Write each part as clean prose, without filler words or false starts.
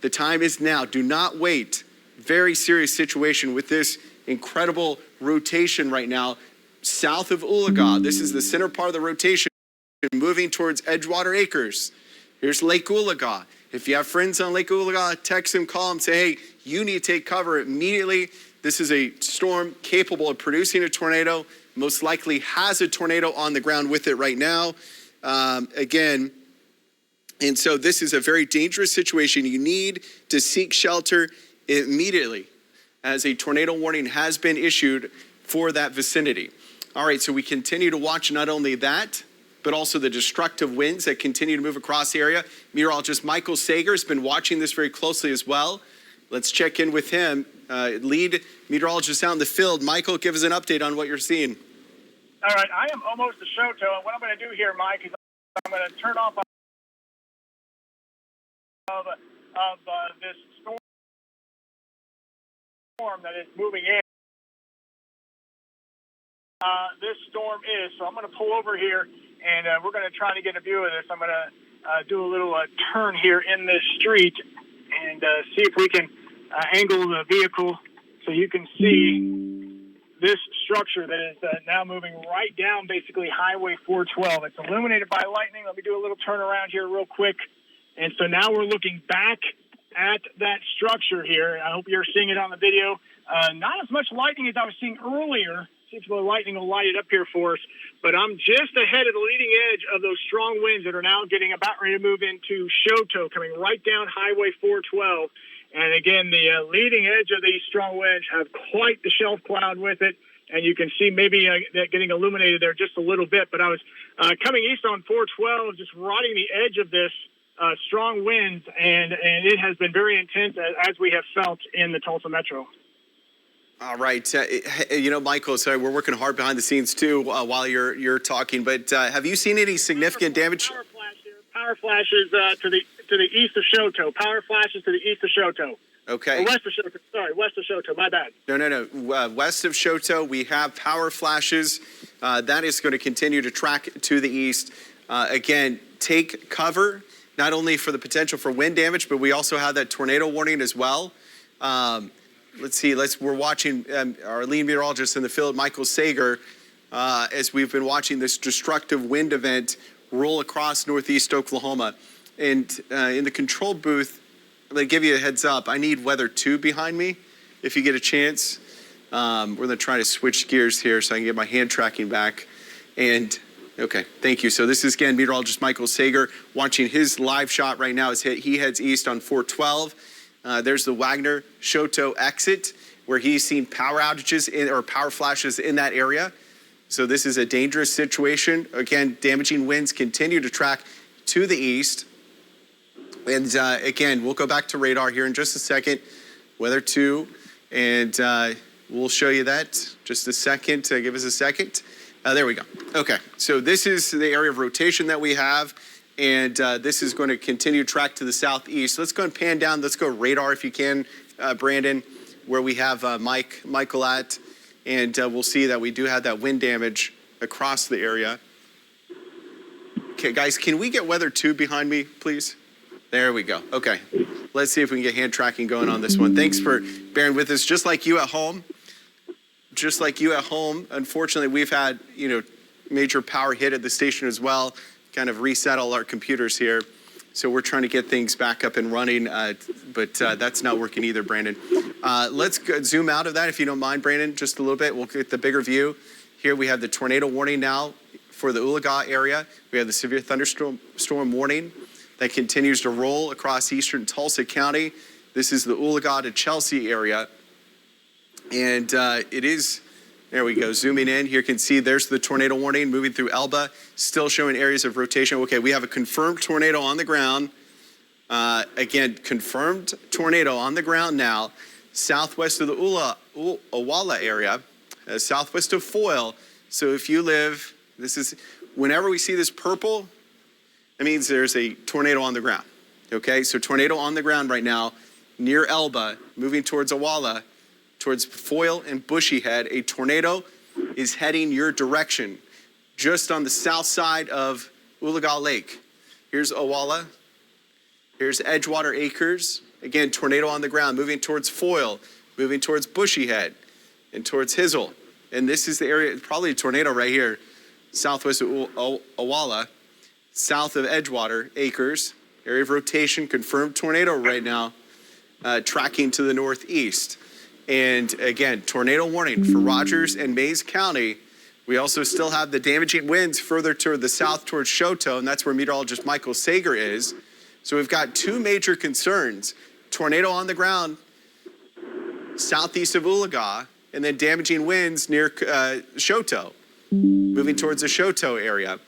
The time is now. Do not wait. Very serious situation with this incredible rotation right now south of Oologah. This is the center part of the rotation moving towards Edgewater Acres. Here's Lake Oologah. If you have friends on Lake Oologah, text them, call them, say, hey, you need to take cover immediately. This is a storm capable of producing a tornado, most likely has a tornado on the ground with it right now. And so this is a very dangerous situation. You need to seek shelter immediately as a tornado warning has been issued for that vicinity. All right, so we continue to watch not only that, but also the destructive winds that continue to move across the area. Meteorologist Michael Sager has been watching this very closely as well. Let's check in with him. Lead meteorologist out in the field. Michael, give us an update on what you're seeing. All right, I am almost to Shoto, and what I'm going to do here, Mike, is I'm going to turn off of this storm that is moving in. This storm is, so I'm going to pull over here, and we're going to try to get a view of this. I'm going to do a little turn here in this street and see if we can angle the vehicle so you can see this structure that is now moving right down basically Highway 412. It's illuminated by lightning. Let me do a little turn around here real quick. And so now we're looking back at that structure here. I hope you're seeing it on the video. Not as much lightning as I was seeing earlier. See if the lightning will light it up here for us. But I'm just ahead of the leading edge of those strong winds that are now getting about ready to move into Shoto, coming right down Highway 412. And again, the leading edge of these strong winds have quite the shelf cloud with it. And you can see maybe that getting illuminated there just a little bit. But I was coming east on 412, just riding the edge of this strong winds, and it has been very intense as we have felt in the Tulsa metro. All right. Michael, sorry, we're working hard behind the scenes too while you're talking, but have you seen any significant damage? Power flashes to the east of Shoto. Power flashes to the east of Shoto. Okay. Or west of Shoto. Sorry, west of Shoto. My bad. No. West of Shoto, we have power flashes. That is going to continue to track to the east. Again, take cover, not only for the potential for wind damage, but we also have that tornado warning as well. Let's see. We're watching our lead meteorologist in the field, Michael Sager, as we've been watching this destructive wind event roll across northeast Oklahoma. And in the control booth, they give you a heads up. I need weather 2 behind me, if you get a chance. We're going to try to switch gears here so I can get my hand tracking back. And okay, thank you. So this is again meteorologist Michael Sager watching his live shot right now as he heads east on 412. There's the Wagner Shoto exit where he's seen power outages or power flashes in that area. So this is a dangerous situation. Again, damaging winds continue to track to the east. And again, we'll go back to radar here in just a second. Weather 2, and we'll show you that just a second. Give us a second. There we go. Okay, so this is the area of rotation that we have, and this is going to continue to track to the southeast. Let's go and pan down. Let's go radar if you can, Brandon, where we have Michael at, and we'll see that we do have that wind damage across the area. Okay, guys, can we get weather 2 behind me, please? There we go. Okay, let's see if we can get hand tracking going on this one. Thanks for bearing with us. Just like you at home, unfortunately, we've had, major power hit at the station as well, kind of reset all our computers here. So we're trying to get things back up and running, but that's not working either, Brandon. Let's zoom out of that, if you don't mind, Brandon, just a little bit. We'll get the bigger view. Here we have the tornado warning now for the Oologah area. We have the severe thunderstorm warning that continues to roll across eastern Tulsa County. This is the Oologah to Chelsea area. And it is, there we go, zooming in. Here you can see there's the tornado warning moving through Elba, still showing areas of rotation. Okay, we have a confirmed tornado on the ground. Again, confirmed tornado on the ground now, southwest of the Owala area, southwest of Foyle. So if you live, whenever we see this purple, that means there's a tornado on the ground. Okay, so tornado on the ground right now near Elba, moving towards Owala, towards Foyle and Bushy Head. A tornado is heading your direction, just on the south side of Oologah Lake. Here's Owala. Here's Edgewater Acres. Again, tornado on the ground, moving towards Foyle, moving towards Bushy Head, and towards Hizzle. And this is the area, probably a tornado right here, southwest of Owala, south of Edgewater, Acres. Area of rotation, confirmed tornado right now, tracking to the northeast. And again, tornado warning for Rogers and Mays County. We also still have the damaging winds further toward the south towards Choteau, and that's where meteorologist Michael Sager is. So we've got two major concerns: tornado on the ground southeast of Oologah, and then damaging winds near Choteau, moving towards the Choteau area.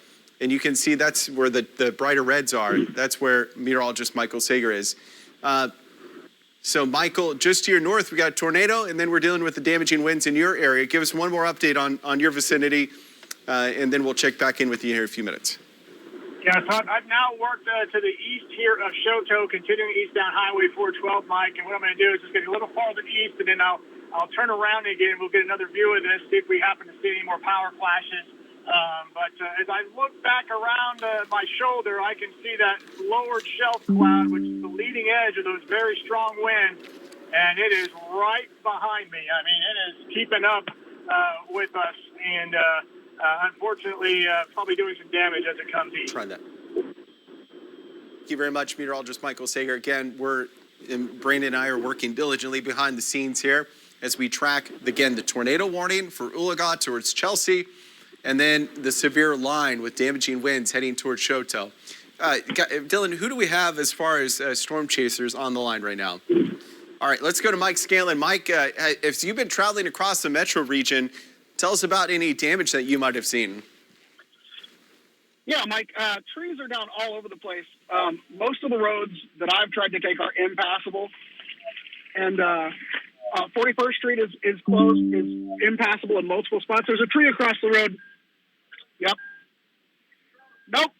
And you can see that's where the brighter reds are. That's where meteorologist Michael Sager is. So Michael, just to your north, we got a tornado, and then we're dealing with the damaging winds in your area. Give us one more update on your vicinity, and then we'll check back in with you here in a few minutes. Yeah, so I've now worked to the east here of Choteau, continuing east down Highway 412, Mike. And what I'm going to do is just get a little farther east, and then I'll turn around again. We'll get another view of this, see if we happen to see any more power flashes. But as I look back around my shoulder, I can see that lowered shelf cloud, which is the leading edge of those very strong winds, and it is right behind me. I mean, it is keeping up with us, and unfortunately, probably doing some damage as it comes east. Try that. Thank you very much, meteorologist Michael Sager. Again, Brandon and I are working diligently behind the scenes here as we track, again, the tornado warning for Oologah towards Chelsea, and then the severe line with damaging winds heading towards Choteau. Dylan, who do we have as far as storm chasers on the line right now? All right, let's go to Mike Scanlon. Mike, if you've been traveling across the metro region, tell us about any damage that you might have seen. Yeah, Mike, trees are down all over the place. Most of the roads that I've tried to take are impassable. And 41st Street is closed, is impassable in multiple spots. There's a tree across the road. Yep. Nope.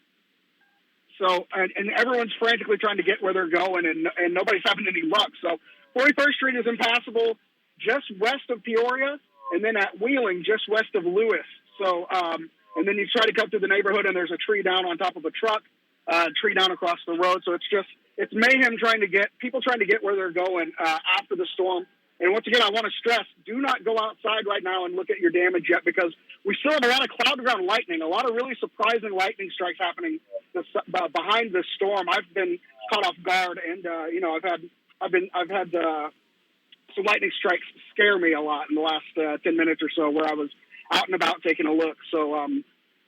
So, and everyone's frantically trying to get where they're going, and nobody's having any luck. So 41st Street is impassable just west of Peoria, and then at Wheeling, just west of Lewis. So, and then you try to come through the neighborhood, and there's a tree down on top of a truck, tree down across the road. So it's mayhem trying to get where they're going after the storm. And once again, I want to stress, do not go outside right now and look at your damage yet, because we still have a lot of cloud-to-ground lightning, a lot of really surprising lightning strikes happening behind the storm. I've been caught off guard, and I've had some lightning strikes scare me a lot in the last 10 minutes or so, where I was out and about taking a look. So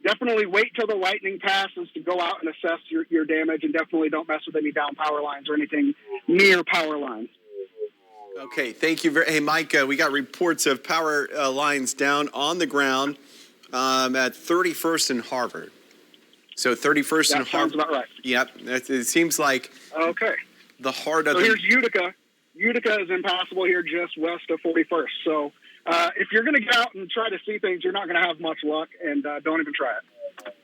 definitely wait till the lightning passes to go out and assess your damage, and definitely don't mess with any down power lines or anything near power lines. Okay, thank you. Hey, Mike, we got reports of power lines down on the ground at 31st and Harvard. So 31st and Harvard. Sounds about right. Yep, it seems like the heart of So here's Utica. Utica is impassable here just west of 41st. So if you're going to get out and try to see things, you're not going to have much luck, and don't even try it.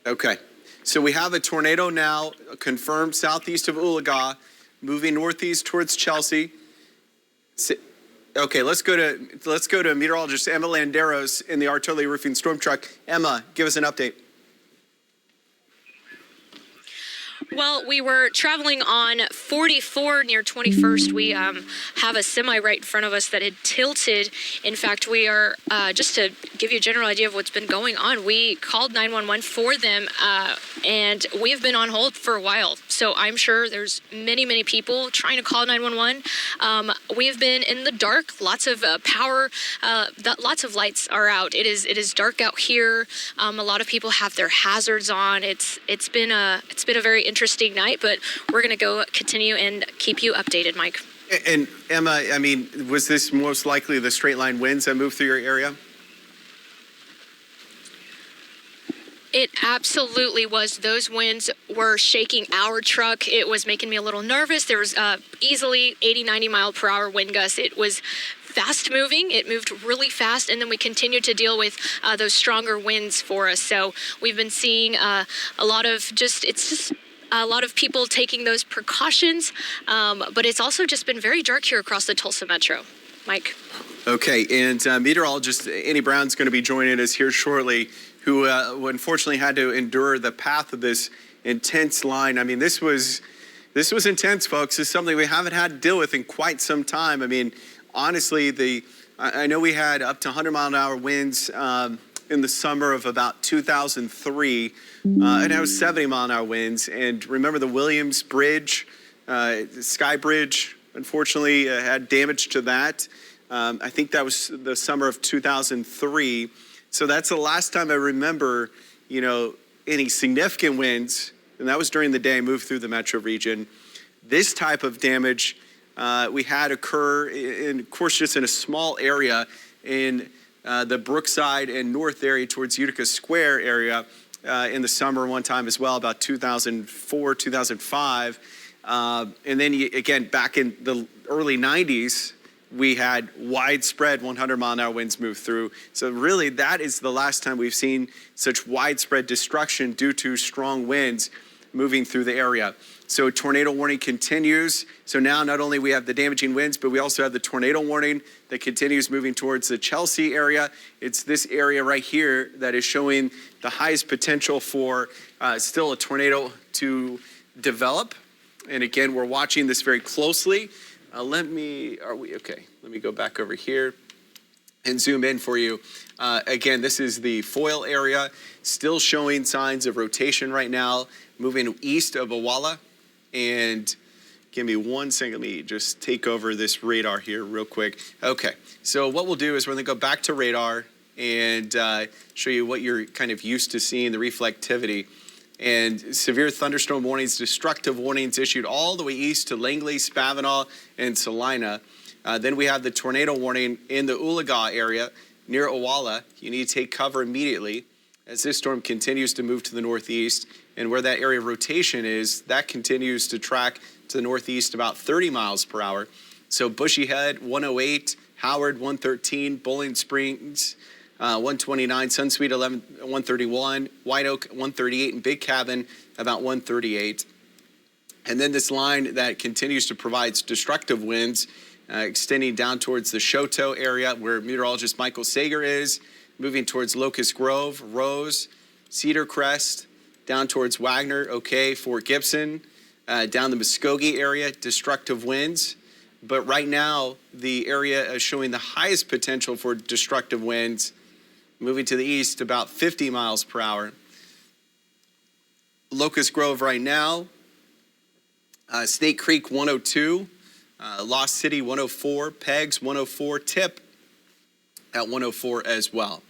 Okay, so we have a tornado now confirmed southeast of Oologah, moving northeast towards Chelsea. Okay, let's go to meteorologist Emma Landeros in the Artillery Roofing Storm Truck. Emma, give us an update. Well, we were traveling on 44 near 21st. We have a semi right in front of us that had tilted. In fact, we are, just to give you a general idea of what's been going on, we called 911 for them, and we have been on hold for a while. So I'm sure there's many, many people trying to call 911. We have been in the dark, lots of power, lots of lights are out. It is dark out here. A lot of people have their hazards on. It's been a very interesting night, but we're going to continue and keep you updated, Mike. And Emma, I mean, was this most likely the straight line winds that moved through your area? It absolutely was. Those winds were shaking our truck. It was making me a little nervous. There was easily 80, 90 mile per hour wind gusts. It was fast moving. It moved really fast, and then we continued to deal with those stronger winds for us. So we've been seeing a lot of a lot of people taking those precautions, but it's also just been very dark here across the Tulsa Metro. Mike. Okay, and meteorologist Annie Brown's going to be joining us here shortly, who unfortunately had to endure the path of this intense line. I mean, this was This was intense, folks. This is something we haven't had to deal with in quite some time. I mean, honestly, I know we had up to 100-mile-an-hour winds in the summer of about 2003, and it was 70-mile-an-hour winds. And remember the Williams Bridge, Sky Bridge, unfortunately, had damage to that. I think that was the summer of 2003. So that's the last time I remember, any significant winds, and that was during the day, moved through the metro region. This type of damage we had occur, of course, just in a small area in the Brookside and North area towards Utica Square area in the summer one time as well, about 2004, 2005. And then again, back in the early 90s, we had widespread 100-mile-an-hour winds move through. So really, that is the last time we've seen such widespread destruction due to strong winds moving through the area. So tornado warning continues. So now not only we have the damaging winds, but we also have the tornado warning that continues moving towards the Chelsea area. It's this area right here that is showing the highest potential for still a tornado to develop. And again, we're watching this very closely. Let me go back over here and zoom in for you. Again, this is the Foyle area, still showing signs of rotation right now, moving east of Awala. And give me 1 second, let me just take over this radar here real quick. Okay, so what we'll do is we're gonna go back to radar and show you what you're kind of used to seeing, the reflectivity. And severe thunderstorm warnings, destructive warnings issued all the way east to Langley, Spavinaw, and Salina. Then we have the tornado warning in the Oologah area near Awala. You need to take cover immediately as this storm continues to move to the northeast. And where that area of rotation is, that continues to track to the northeast about 30 miles per hour. So Bushy Head, 108, Howard, 113, Bowling Springs, 129, Sunsweet, 131, White Oak, 138, and Big Cabin, about 138. And then this line that continues to provide destructive winds, extending down towards the Choteau area where meteorologist Michael Sager is, moving towards Locust Grove, Rose, Cedar Crest, down towards Wagner, Fort Gibson, down the Muskogee area, destructive winds. But right now, the area is showing the highest potential for destructive winds, moving to the east about 50 miles per hour. Locust Grove right now, Snake Creek 102, Lost City 104, Pegs 104, Tip at 104 as well.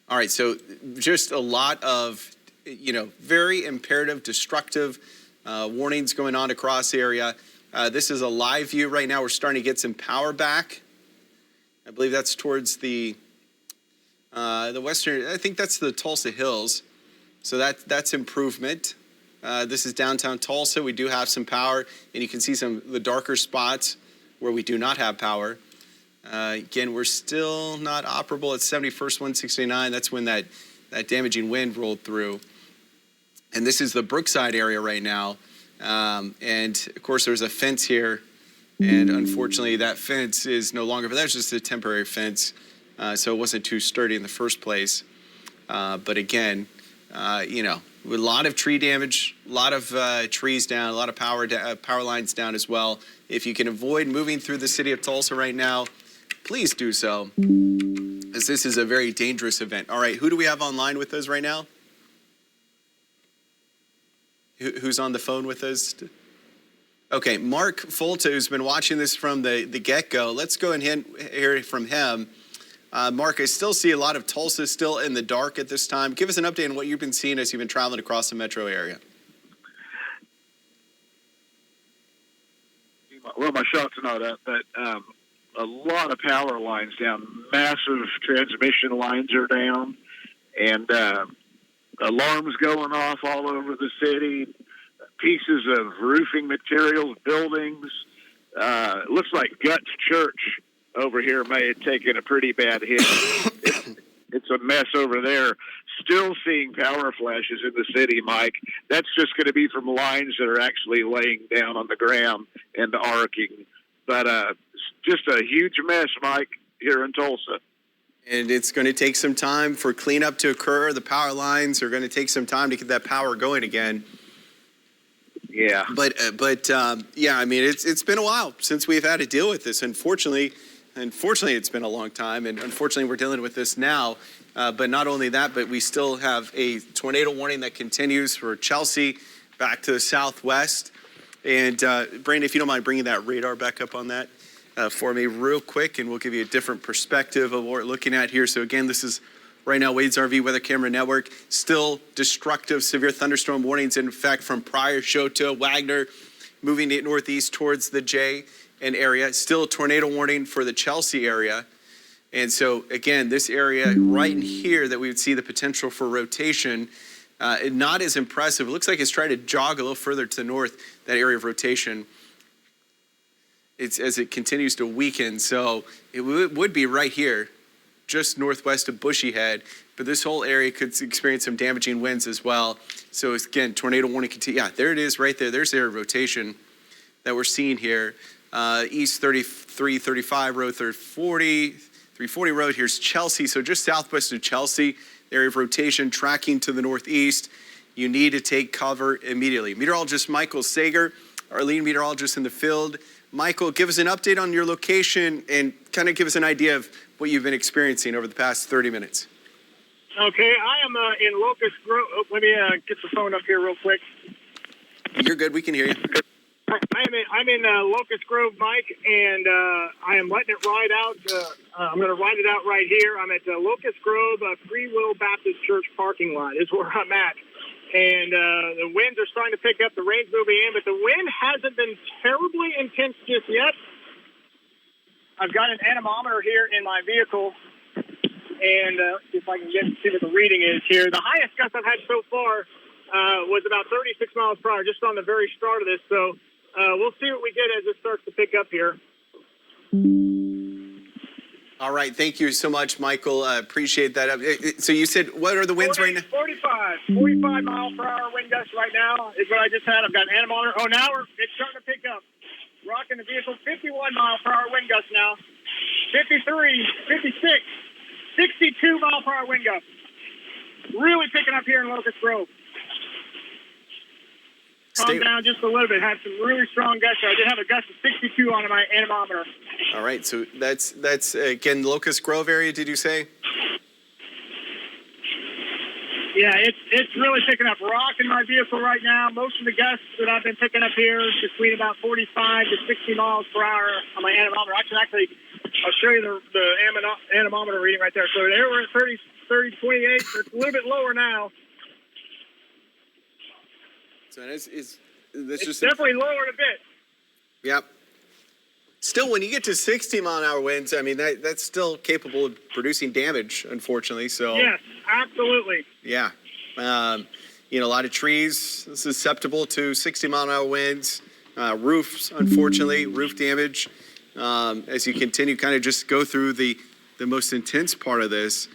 All right, so just a lot of, very imperative, destructive warnings going on across the area. This is a live view right now. We're starting to get some power back. I believe that's towards the western, I think that's the Tulsa Hills. So that's improvement. This is downtown Tulsa. We do have some power, and you can see some of the darker spots where we do not have power. Again, we're still not operable at 71st, 169. That's when that damaging wind rolled through. And this is the Brookside area right now. And of course, there's a fence here. And unfortunately, that fence is no longer, but that's just a temporary fence. So it wasn't too sturdy in the first place. But again, with a lot of tree damage, a lot of trees down, a lot of power lines down as well. If you can avoid moving through the city of Tulsa right now, please do so, as this is a very dangerous event. All right, who do we have online with us right now? Who's on the phone with us? Okay, Mark Folta, who's been watching this from the get-go. Let's go and hear from him. Mark, I still see a lot of Tulsa still in the dark at this time. Give us an update on what you've been seeing as you've been traveling across the metro area. Well, my shots are not up, but a lot of power lines down. Massive transmission lines are down, and alarms going off all over the city. Pieces of roofing materials, buildings. It looks like Guts Church over here may have taken a pretty bad hit. It's a mess over there. Still seeing power flashes in the city, Mike. That's just going to be from lines that are actually laying down on the ground and arcing. But just a huge mess, Mike, here in Tulsa. And it's going to take some time for cleanup to occur. The power lines are going to take some time to get that power going again. Yeah. But yeah, I mean, it's been a while since we've had to deal with this. Unfortunately, it's been a long time, and unfortunately, we're dealing with this now. But not only that, but we still have a tornado warning that continues for Chelsea back to the southwest. And Brandon, if you don't mind bringing that radar back up on that for me real quick, and we'll give you a different perspective of what we're looking at here. So again, this is right now Wade's RV Weather Camera Network. Still destructive severe thunderstorm warnings in effect from Pryor, Shoto, Wagner, moving it northeast towards the J and area. Still a tornado warning for the Chelsea area. And so again, this area right in here that we would see the potential for rotation, not as impressive. It looks like it's trying to jog a little further to the north, that area of rotation. It's as it continues to weaken. So it would be right here, just northwest of Bushy Head, but this whole area could experience some damaging winds as well. So again, tornado warning continue. Yeah, there it is right there. There's the area of rotation that we're seeing here. East 33, 35 road, 340 road. Here's Chelsea. So just southwest of Chelsea, area of rotation tracking to the northeast. You need to take cover immediately. Meteorologist Michael Sager, our lead meteorologist in the field. Michael, give us an update on your location and kind of give us an idea of what you've been experiencing over the past 30 minutes. Okay, I am in Locust Grove. Oh, let me get the phone up here real quick. You're good. We can hear you. I'm in Locust Grove, Mike, and I am letting it ride out. I'm going to ride it out right here. I'm at Locust Grove Free Will Baptist Church parking lot is where I'm at. And the winds are starting to pick up. The rain's moving in, but the wind hasn't been terribly intense just yet. I've got an anemometer here in my vehicle, and let's see if I can see what the reading is here. The highest gust I've had so far was about 36 miles per hour just on the very start of this. So we'll see what we get as it starts to pick up here. All right. Thank you so much, Michael. Appreciate that. So you said, what are the winds right now? 45 mile per hour wind gusts right now is what I just had. I've got an anemometer. Oh, now it's starting to pick up. Rocking the vehicle, 51 mile per hour wind gusts now. 53, 56, 62 mile per hour wind gusts. Really picking up here in Locust Grove. Calm down just a little bit. Had some really strong gusts. I did have a gust of 62 on my anemometer. All right. So that's again, Locust Grove area, did you say? Yeah, it's really picking up. Rocking my vehicle right now. Most of the gusts that I've been picking up here is between about 45 to 60 miles per hour on my anemometer. Actually, I'll show you the anemometer reading right there. So there we're at 30, 28. So it's a little bit lower now. So it's just definitely lowered a bit. Yep. Still, when you get to 60 mile an hour winds, I mean, that's still capable of producing damage, unfortunately. So yes, absolutely. Yeah. A lot of trees susceptible to 60 mile an hour winds. Roofs, unfortunately, roof damage. As you continue kind of just go through the most intense part of this.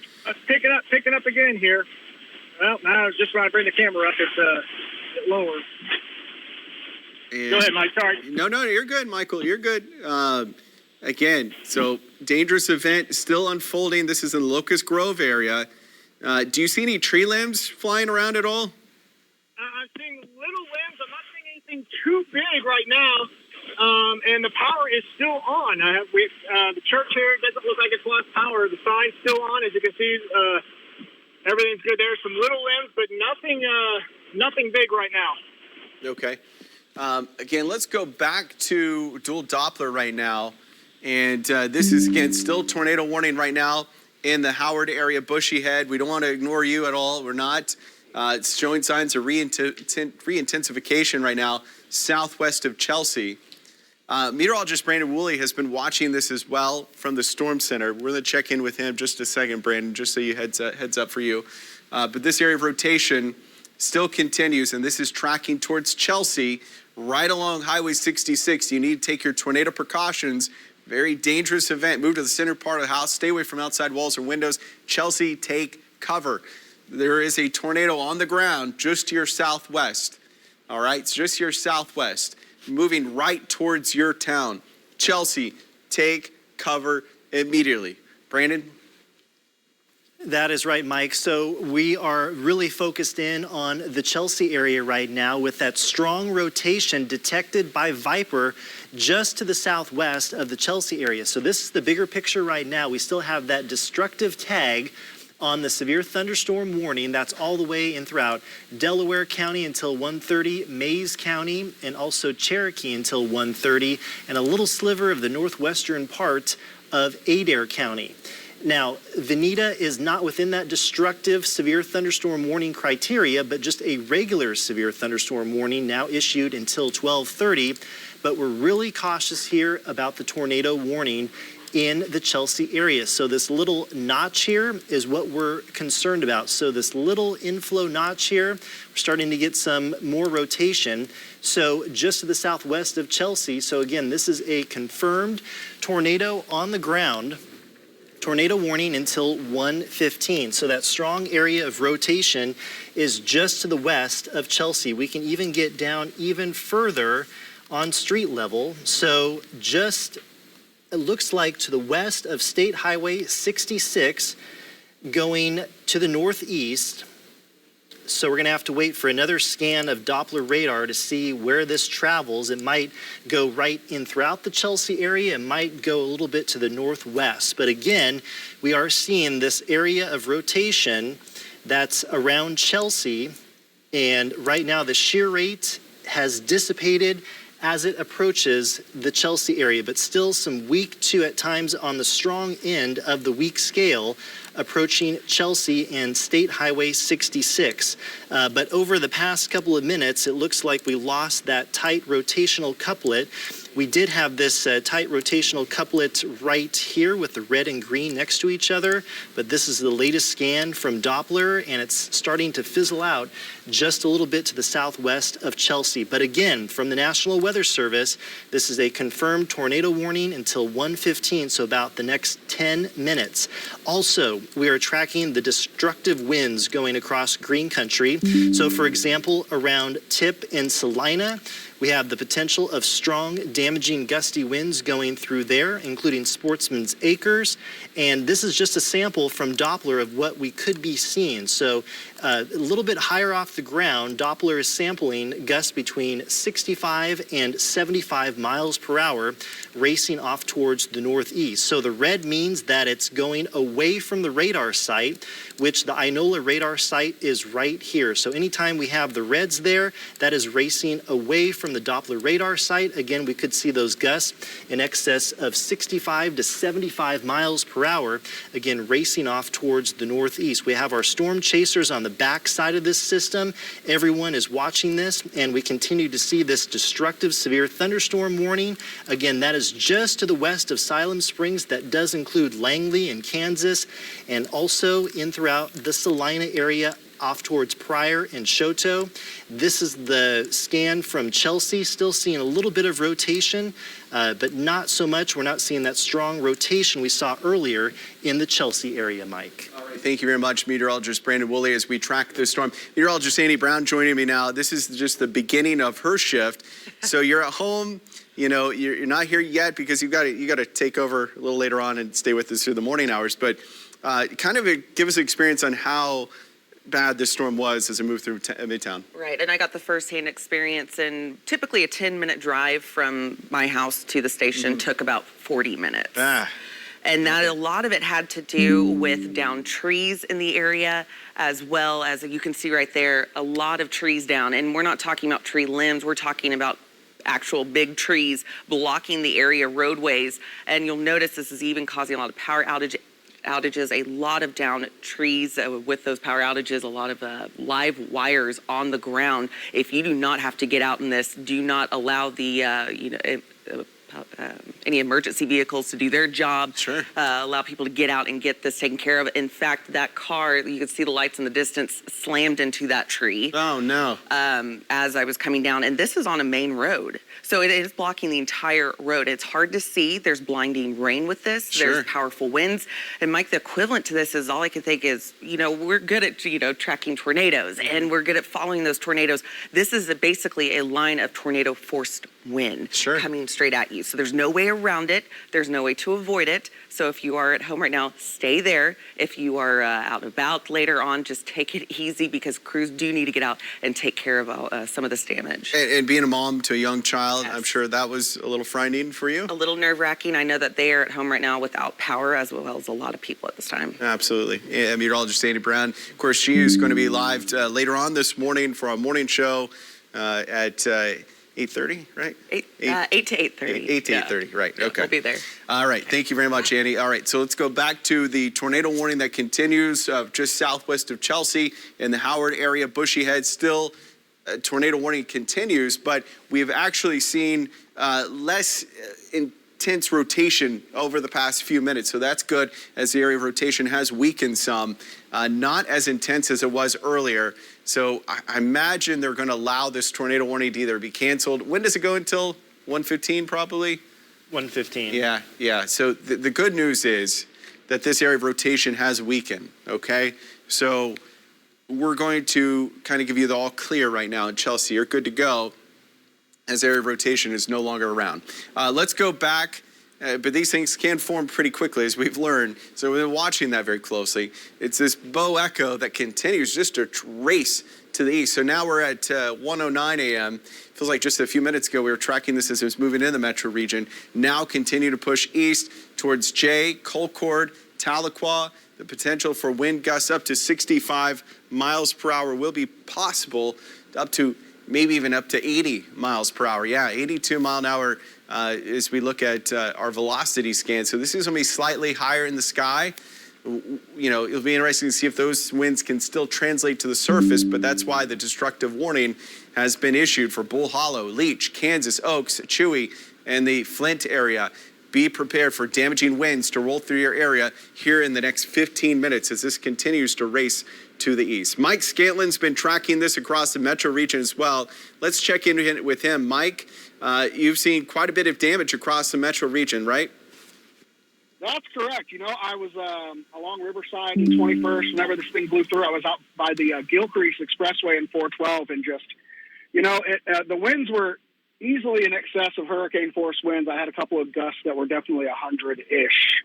Picking up again here. Well, now just when I bring the camera up, it lowers. Go ahead, Mike. Sorry. No, you're good, Michael. You're good. Again, so dangerous event still unfolding. This is in the Locust Grove area. Do you see any tree limbs flying around at all? I'm seeing little limbs. I'm not seeing anything too big right now. And the power is still on. The church here doesn't look like it's lost power. The sign's still on. As you can see, everything's good there. Some little limbs, but nothing big right now. Okay. Again, let's go back to dual Doppler right now. And this is, again, still tornado warning right now in the Howard area, Bushy Head. We don't want to ignore you at all. We're not. It's showing signs of re-intensification right now, southwest of Chelsea. Meteorologist Brandon Woolley has been watching this as well from the Storm Center. We're going to check in with him just a second, Brandon, just so you heads up for you. But this area of rotation still continues, and this is tracking towards Chelsea, right along Highway 66. You need to take your tornado precautions. Very dangerous event. Move to the center part of the house. Stay away from outside walls or windows. Chelsea, take cover. There is a tornado on the ground just to your southwest. All right, it's just your southwest, moving right towards your town. Chelsea, take cover immediately. Brandon? That is right, Mike. So we are really focused in on the Chelsea area right now with that strong rotation detected by Viper just to the southwest of the Chelsea area. So this is the bigger picture right now. We still have that destructive tag on the severe thunderstorm warning. That's all the way in throughout Delaware County until 1:30, Mays County, and also Cherokee until 1:30, and a little sliver of the northwestern part of Adair County. Now, Veneta is not within that destructive severe thunderstorm warning criteria, but just a regular severe thunderstorm warning now issued until 12:30. But we're really cautious here about the tornado warning in the Chelsea area. So this little notch here is what we're concerned about. So this little inflow notch here, we're starting to get some more rotation. So just to the southwest of Chelsea. So again, this is a confirmed tornado on the ground. Tornado warning until 1:15. So that strong area of rotation is just to the west of Chelsea. We can even get down even further on street level. So just, it looks like to the west of State Highway 66 going to the northeast. So we're going to have to wait for another scan of Doppler radar to see where this travels. It might go right in throughout the Chelsea area. It might go a little bit to the northwest. But again, we are seeing this area of rotation that's around Chelsea. And right now the shear rate has dissipated as it approaches the Chelsea area, but still some weak to at times on the strong end of the weak scale approaching Chelsea and State Highway 66. But over the past couple of minutes, it looks like we lost that tight rotational couplet. We did have this tight rotational couplet right here with the red and green next to each other, but this is the latest scan from Doppler, and it's starting to fizzle out just a little bit to the southwest of Chelsea. But again, from the National Weather Service, this is a confirmed tornado warning until 1:15, so about the next 10 minutes. Also, we are tracking the destructive winds going across green country. So for example, around Tip and Salina, we have the potential of strong, damaging, gusty winds going through there, including Sportsman's Acres. And this is just a sample from Doppler of what we could be seeing. So a little bit higher off the ground, Doppler is sampling gusts between 65 and 75 miles per hour, racing off towards the northeast. So the red means that it's going away from the radar site, which the Inola radar site is right here. So anytime we have the reds there, that is racing away from the Doppler radar site. Again, we could see those gusts in excess of 65 to 75 miles per hour, again, racing off towards the northeast. We have our storm chasers on the back side of this system. Everyone is watching this, and we continue to see this destructive severe thunderstorm warning. Again, that is just to the west of Siloam Springs. That does include Langley and Kansas, and also in throughout the Salina area off towards Pryor and Choteau. This is the scan from Chelsea, still seeing a little bit of rotation, but not so much. We're not seeing that strong rotation we saw earlier in the Chelsea area, Mike. All right, thank you very much, meteorologist Brandon Woolley, as we track the storm. Meteorologist Andy Brown joining me now. This is just the beginning of her shift. So you're at home, you know, you're not here yet because you got to take over a little later on and stay with us through the morning hours. But kind of give us an experience on how bad this storm was as it moved through Midtown. Right, and I got the firsthand experience, and typically a 10-minute drive from my house to the station took about 40 minutes. And that a lot of it had to do with downed trees in the area, as well as you can see right there, a lot of trees down. And we're not talking about tree limbs, we're talking about actual big trees blocking the area roadways. And you'll notice this is even causing a lot of power outages, a lot of downed trees with those power outages, a lot of live wires on the ground. If you do not have to get out in this, do not allow the any emergency vehicles to do their job. Sure. Allow people to get out and get this taken care of. In fact, that car, you can see the lights in the distance, slammed into that tree. Oh, no. As I was coming down. And this is on a main road. So it is blocking the entire road. It's hard to see. There's blinding rain with this. Sure. There's powerful winds. And Mike, the equivalent to this is all I can think is, we're good at, tracking tornadoes and we're good at following those tornadoes. This is basically a line of tornado forced wind coming straight at you. So there's no way around it. There's no way to avoid it. So if you are at home right now, stay there. If you are out and about later on, just take it easy because crews do need to get out and take care of some of this damage. And being a mom to a young child, Yes. I'm sure that was a little frightening for you. A little nerve-wracking. I know that they are at home right now without power as well as a lot of people at this time. Absolutely. Yeah, meteorologist Sandy Brown. Of course, she is going to be live later on this morning for our morning show at 8:30, right? 8 to 8:30. 8 to 8:30, right. Yeah, Okay. we'll be there. All right. Thank you very much, Andy. All right. So let's go back to the tornado warning that continues just southwest of Chelsea in the Howard area. Bushy Head still tornado warning continues, but we've actually seen less intense rotation over the past few minutes. So that's good as the area of rotation has weakened some. Not as intense as it was earlier. So I imagine they're going to allow this tornado warning to either be canceled. When does it go until 1:15 probably? 1:15. Yeah. So the good news is that this area of rotation has weakened, okay? So we're going to kind of give you the all clear right now in Chelsea. You're good to go as area of rotation is no longer around. Let's go back. But these things can form pretty quickly, as we've learned. So we've been watching that very closely. It's this bow echo that continues just to race to the east. So now we're at 1:09 a.m. Feels like just a few minutes ago we were tracking this as it was moving in the metro region. Now continue to push east towards Jay, Colcord, Tahlequah. The potential for wind gusts up to 65 miles per hour will be possible, up to maybe even up to 80 miles per hour. Yeah, 82 mile an hour as we look at our velocity scan. So this is going to be slightly higher in the sky. You know, it'll be interesting to see if those winds can still translate to the surface, but that's why the destructive warning has been issued for Bull Hollow, Leech, Kansas, Oaks, Chewy, and the Flint area. Be prepared for damaging winds to roll through your area here in the next 15 minutes as this continues to race to the east. Mike Scantlin's been tracking this across the metro region as well. Let's check in with him. Mike, you've seen quite a bit of damage across the metro region, right? That's correct. You know, I was along Riverside and 21st. Whenever this thing blew through, I was out by the Gilcrease Expressway in 412, and just, you know, the winds were easily in excess of hurricane force winds. I had a couple of gusts that were definitely 100-ish.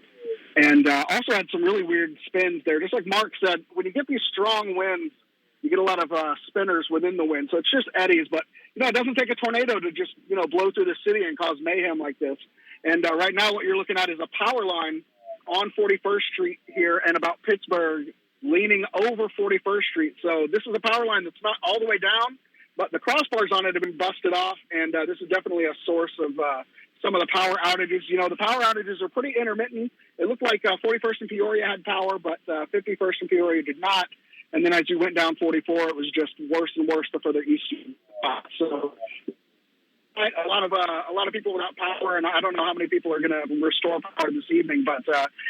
And also had some really weird spins there. Just like Mark said, when you get these strong winds, you get a lot of spinners within the wind. So it's just eddies. But, you know, it doesn't take a tornado to just, you know, blow through the city and cause mayhem like this. And right now what you're looking at is a power line on 41st Street here and about Pittsburgh leaning over 41st Street. So this is a power line that's not all the way down, but the crossbars on it have been busted off. And this is definitely a source of some of the power outages. You know, the power outages are pretty intermittent. It looked like 41st and Peoria had power, but 51st and Peoria did not. And then as you went down 44, it was just worse and worse the further east you got. So a lot of people without power, and I don't know how many people are going to restore power this evening, but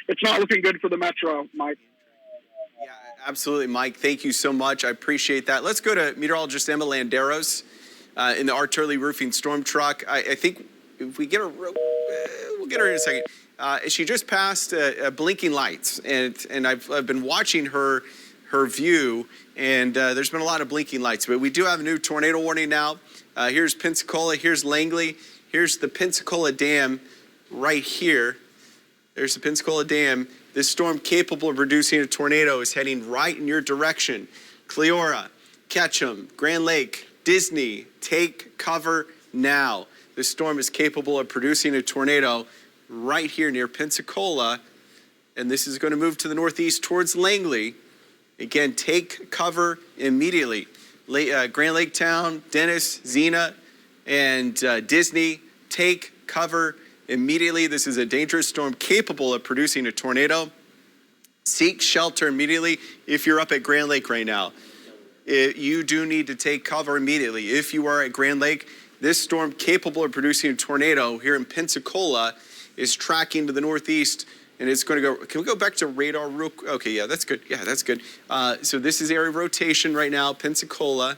it's not looking good for the metro, Mike. Yeah, absolutely, Mike. Thank you so much. I appreciate that. Let's go to meteorologist Emma Landeros in the Art Turley Roofing storm truck. I think if we get her, we'll get her in a second. She just passed blinking lights, and I've been watching her view, and there's been a lot of blinking lights. But we do have a new tornado warning now. Here's Pensacola, here's Langley, here's the Pensacola Dam right here. There's the Pensacola Dam. This storm capable of producing a tornado is heading right in your direction. Cleora, Ketchum, Grand Lake, Disney, take cover now. This storm is capable of producing a tornado right here near Pensacola, and this is going to move to the northeast towards Langley. Again, take cover immediately. Grand Lake Town, Dennis, Xena, and Disney, take cover immediately. This is a dangerous storm capable of producing a tornado. Seek shelter immediately if you're up at Grand Lake right now. You do need to take cover immediately. If you are at Grand Lake, this storm capable of producing a tornado here in Pensacola is tracking to the northeast, and it's going to go. Can we go back to radar real quick? Okay, yeah, that's good. Yeah, that's good. So this is area of rotation right now, Pensacola.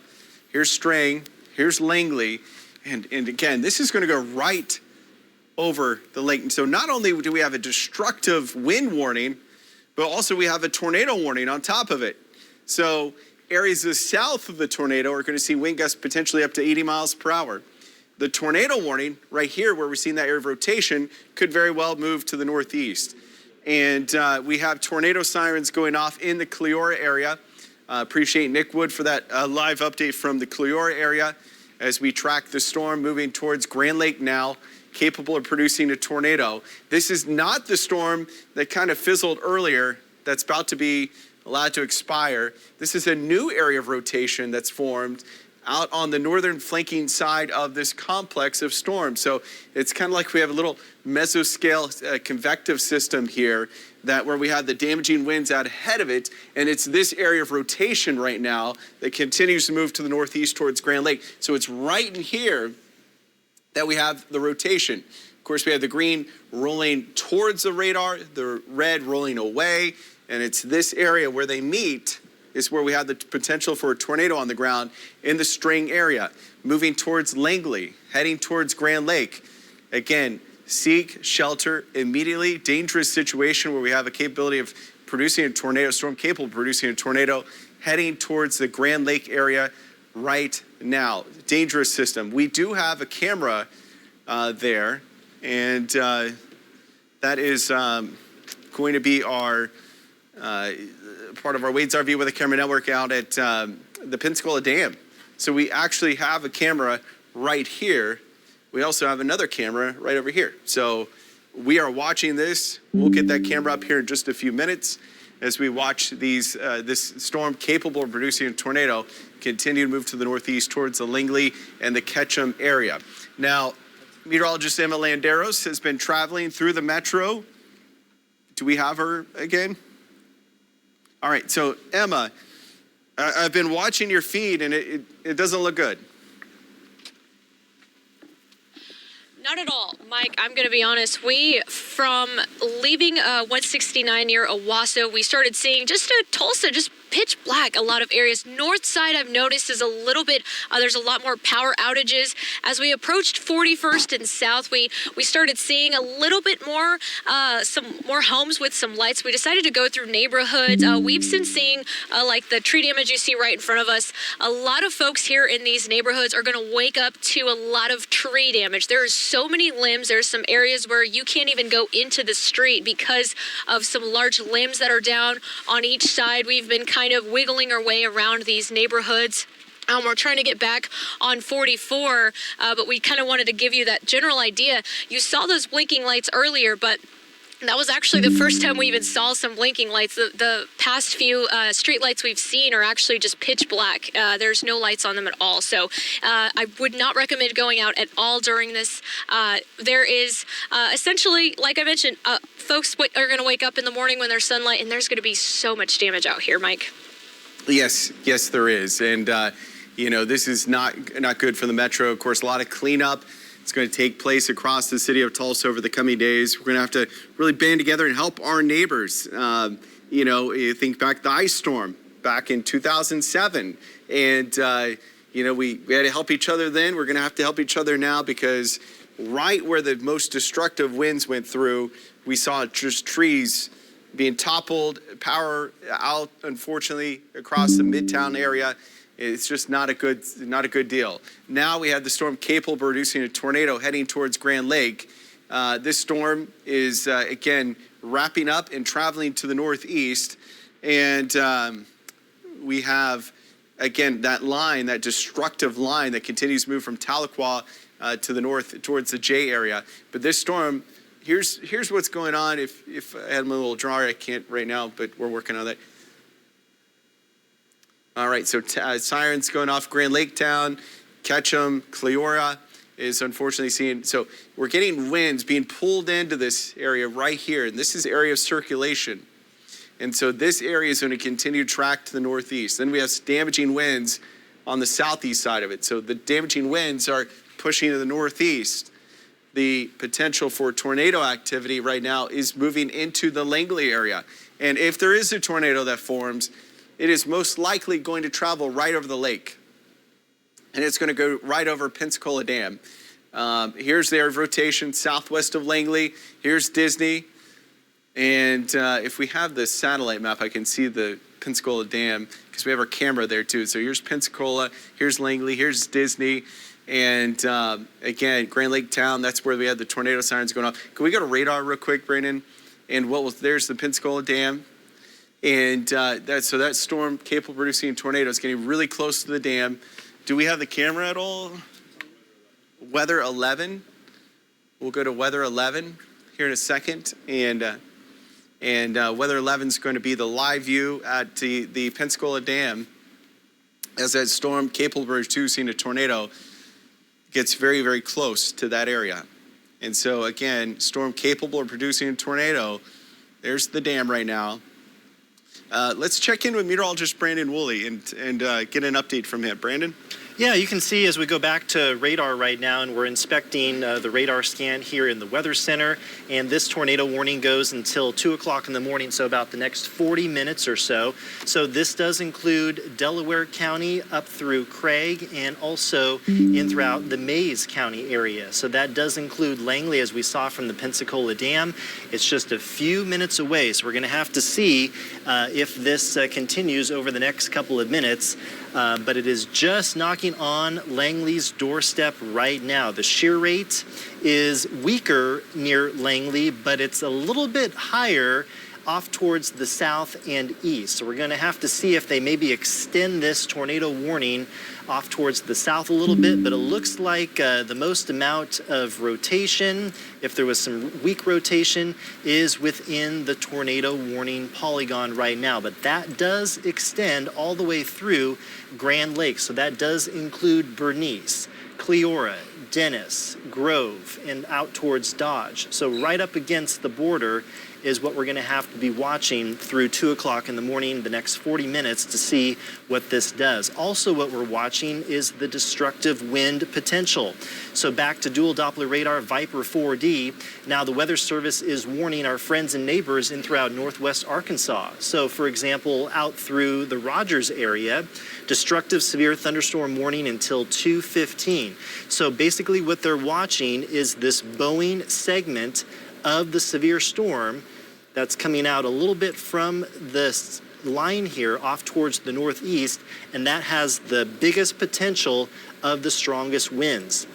Here's Strang. Here's Langley. And again, this is going to go right over the lake. And so not only do we have a destructive wind warning, but also we have a tornado warning on top of it. So areas south of the tornado are going to see wind gusts potentially up to 80 miles per hour. the tornado warning right here, where we're seeing that area of rotation, could very well move to the northeast. And we have tornado sirens going off in the Cleora area. Appreciate Nick Wood for that live update from the Cleora area as we track the storm moving towards Grand Lake now, capable of producing a tornado. This is not the storm that kind of fizzled earlier that's about to be allowed to expire. This is a new area of rotation that's formed out on the northern flanking side of this complex of storms. So it's kind of like we have a little mesoscale convective system here that where we have the damaging winds out ahead of it, and it's this area of rotation right now that continues to move to the northeast towards Grand Lake. So it's right in here that we have the rotation. Of course, we have the green rolling towards the radar, the red rolling away, and it's this area where they meet is where we have the potential for a tornado on the ground in the string area, moving towards Langley, heading towards Grand Lake. Again, seek shelter immediately. Dangerous situation where we have a capability of producing a tornado, storm capable of producing a tornado, heading towards the Grand Lake area right now. Dangerous system. We do have a camera there, and that is going to be our part of our Wade's RV with a camera network out at the Pensacola Dam. So we actually have a camera right here. We also have another camera right over here. So we are watching this. We'll get that camera up here in just a few minutes as we watch these this storm capable of producing a tornado continue to move to the northeast towards the Langley and the Ketchum area. Now, meteorologist Emma Landeros has been traveling through the metro. Do we have her again? All right, so Emma, I've been watching your feed and it doesn't look good. Not at all, Mike. I'm going to be honest. We, from leaving 169 near Owasso, we started seeing just Tulsa, just pitch black. A lot of areas. North side, I've noticed, is a little bit, there's a lot more power outages. As we approached 41st and South, we started seeing a little bit more, some more homes with some lights. We decided to go through neighborhoods. We've been seeing, like the tree damage you see right in front of us. A lot of folks here in these neighborhoods are going to wake up to a lot of tree damage. There is so many limbs. There's some areas where you can't even go into the street because of some large limbs that are down on each side. We've been kind of wiggling our way around these neighborhoods. We're trying to get back on 44, but we kind of wanted to give you that general idea. You saw those blinking lights earlier, but that was actually the first time we even saw some blinking lights. The past few street lights we've seen are actually just pitch black. There's no lights on them at all. So I would not recommend going out at all during this. There is essentially, like I mentioned, folks are going to wake up in the morning when there's sunlight, and there's going to be so much damage out here, Mike. Yes, there is. And, this is not good for the metro. Of course, a lot of cleanup. It's going to take place across the city of Tulsa over the coming days. We're going to have to really band together and help our neighbors. You think back to the ice storm back in 2007. And, we had to help each other then. We're going to have to help each other now because right where the most destructive winds went through, we saw just trees being toppled, power out, unfortunately, across the Midtown area. It's just not a good deal. Now we have the storm capable of producing a tornado heading towards Grand Lake. This storm is, again, wrapping up and traveling to the northeast. And we have, again, that line, that destructive line that continues to move from Tahlequah to the north towards the J area. But this storm, here's what's going on. If I had my little drawer, I can't right now, but we're working on that. All right, so sirens going off Grand Lake Town, Ketchum, Cleora is unfortunately seeing. So we're getting winds being pulled into this area right here, and this is area of circulation. And so this area is going to continue to track to the northeast. Then we have damaging winds on the southeast side of it. So the damaging winds are pushing to the northeast. The potential for tornado activity right now is moving into the Langley area. And if there is a tornado that forms, it is most likely going to travel right over the lake. And it's going to go right over Pensacola Dam. Here's the area of rotation southwest of Langley. Here's Disney. And if we have the satellite map, I can see the Pensacola Dam because we have our camera there too. So here's Pensacola, here's Langley, here's Disney. And again, Grand Lake Town, that's where we had the tornado sirens going off. Can we go to radar real quick, Brandon? And there's the Pensacola Dam. And that storm capable of producing tornadoes getting really close to the dam. Do we have the camera at all? Weather 11. We'll go to weather 11 here in a second. And weather 11 is going to be the live view at the Pensacola Dam as that storm capable of producing a tornado gets very, very close to that area. And so again, storm capable of producing a tornado. There's the dam right now. Let's check in with meteorologist Brandon Woolley and get an update from him. Brandon? Yeah, you can see as we go back to radar right now, and we're inspecting the radar scan here in the Weather Center, and this tornado warning goes until 2 o'clock in the morning, so about the next 40 minutes or so. So this does include Delaware County up through Craig and also in throughout the Mays County area. So that does include Langley, as we saw from the Pensacola Dam. It's just a few minutes away, so we're going to have to see if this continues over the next couple of minutes. But it is just knocking on Langley's doorstep right now. The shear rate is weaker near Langley, but it's a little bit higher off towards the south and east. So we're going to have to see if they maybe extend this tornado warning off towards the south a little bit, but it looks like the most amount of rotation, if there was some weak rotation, is within the tornado warning polygon right now. But that does extend all the way through Grand Lake. So that does include Bernice, Cleora, Dennis, Grove, and out towards Dodge. So right up against the border is what we're going to have to be watching through 2 o'clock in the morning, the next 40 minutes, to see what this does. Also, what we're watching is the destructive wind potential. So back to dual Doppler radar, Viper 4D. Now the Weather Service is warning our friends and neighbors in throughout northwest Arkansas. So for example, out through the Rogers area, destructive severe thunderstorm warning until 2:15. So basically what they're watching is this bowing segment of the severe storm that's coming out a little bit from this line here off towards the northeast, and that has the biggest potential of the strongest winds.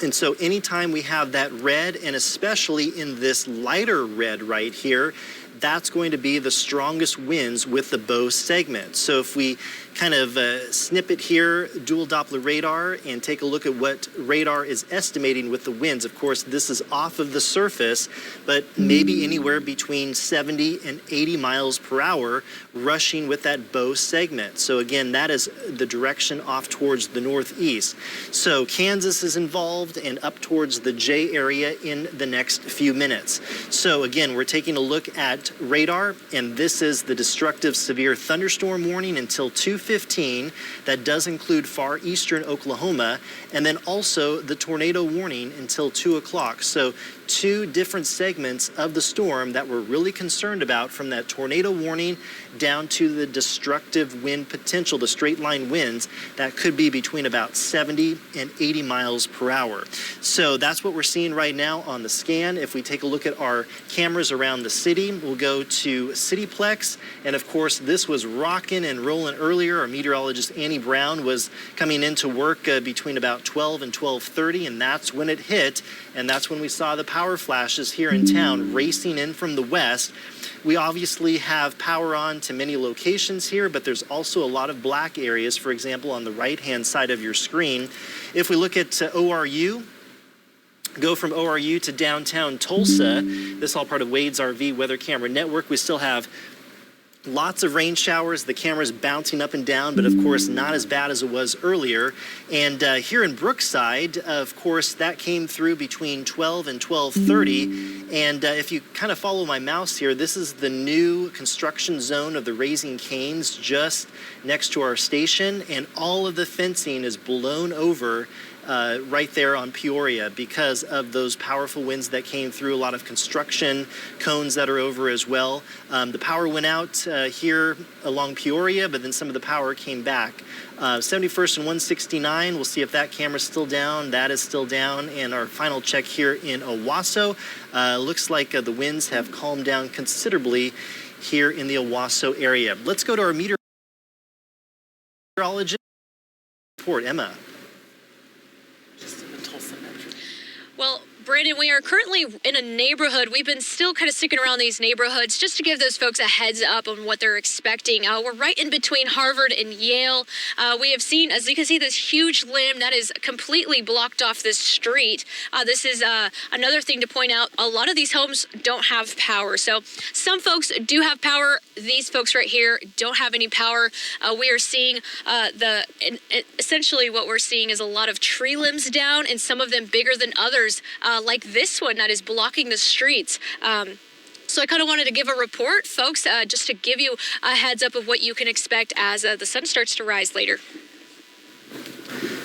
And so anytime we have that red, and especially in this lighter red right here, that's going to be the strongest winds with the bow segment. So if we kind of snip it here, dual Doppler radar, and take a look at what radar is estimating with the winds. Of course, this is off of the surface, but maybe anywhere between 70 and 80 miles per hour rushing with that bow segment. So again, that is the direction off towards the northeast. So Kansas is involved and up towards the J area in the next few minutes. So again, we're taking a look at radar, and this is the destructive severe thunderstorm warning until 2:15. That does include far eastern Oklahoma, and then also the tornado warning until 2 o'clock. So two different segments of the storm that we're really concerned about, from that tornado warning down to the destructive wind potential, the straight line winds that could be between about 70 and 80 miles per hour. So that's what we're seeing right now on the scan. If we take a look at our cameras around the city, we'll go to Cityplex, and of course this was rocking and rolling earlier. Our meteorologist Annie Brown was coming into work between about 12 and 12:30, and that's when it hit, and that's when we saw the power flashes here in town racing in from the west. We obviously have power on to many locations here, but there's also a lot of black areas, for example, on the right-hand side of your screen. If we look at ORU, go from ORU to downtown Tulsa, this is all part of Wade's RV Weather Camera Network. We still have lots of rain showers, the camera's bouncing up and down, but of course not as bad as it was earlier. And here in Brookside, of course, that came through between 12 and 12:30. And if you kind of follow my mouse here, this is the new construction zone of the Raising Cane's just next to our station, and all of the fencing is blown over right there on Peoria because of those powerful winds that came through. A lot of construction cones that are over as well. The power went out here along Peoria, but then some of the power came back. 71st and 169, we'll see if that camera's still down. That is still down. And our final check here in Owasso, looks like the winds have calmed down considerably here in the Owasso area. Let's go to our meteorologist report, Emma. Brandon, we are currently in a neighborhood. We've been still kind of sticking around these neighborhoods just to give those folks a heads up on what they're expecting. We're right in between Harvard and Yale. We have seen, as you can see, this huge limb that is completely blocked off this street. This is another thing to point out. A lot of these homes don't have power. So some folks do have power. These folks right here don't have any power. We are seeing essentially what we're seeing is a lot of tree limbs down, and some of them bigger than others. Like this one that is blocking the streets. So I kind of wanted to give a report, folks, just to give you a heads up of what you can expect as the sun starts to rise later.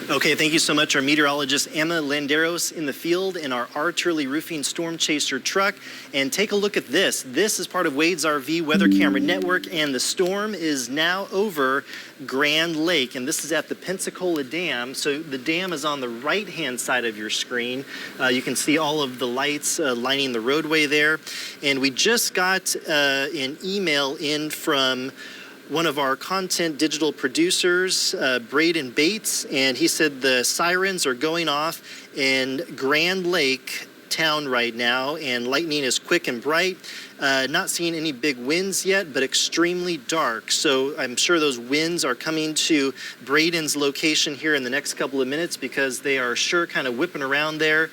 Okay, thank you so much. Our meteorologist Emma Landeros in the field in our R. Turley Roofing Storm Chaser truck. And take a look at this. This is part of Wade's RV Weather Camera Network, and the storm is now over Grand Lake. And this is at the Pensacola Dam. So the dam is on the right-hand side of your screen. You can see all of the lights lining the roadway there. And we just got an email in from one of our content digital producers, Braden Bates, and he said the sirens are going off in Grand Lake town right now, and lightning is quick and bright. Not seeing any big winds yet, but extremely dark. So I'm sure those winds are coming to Braden's location here in the next couple of minutes, because they are sure kind of whipping around there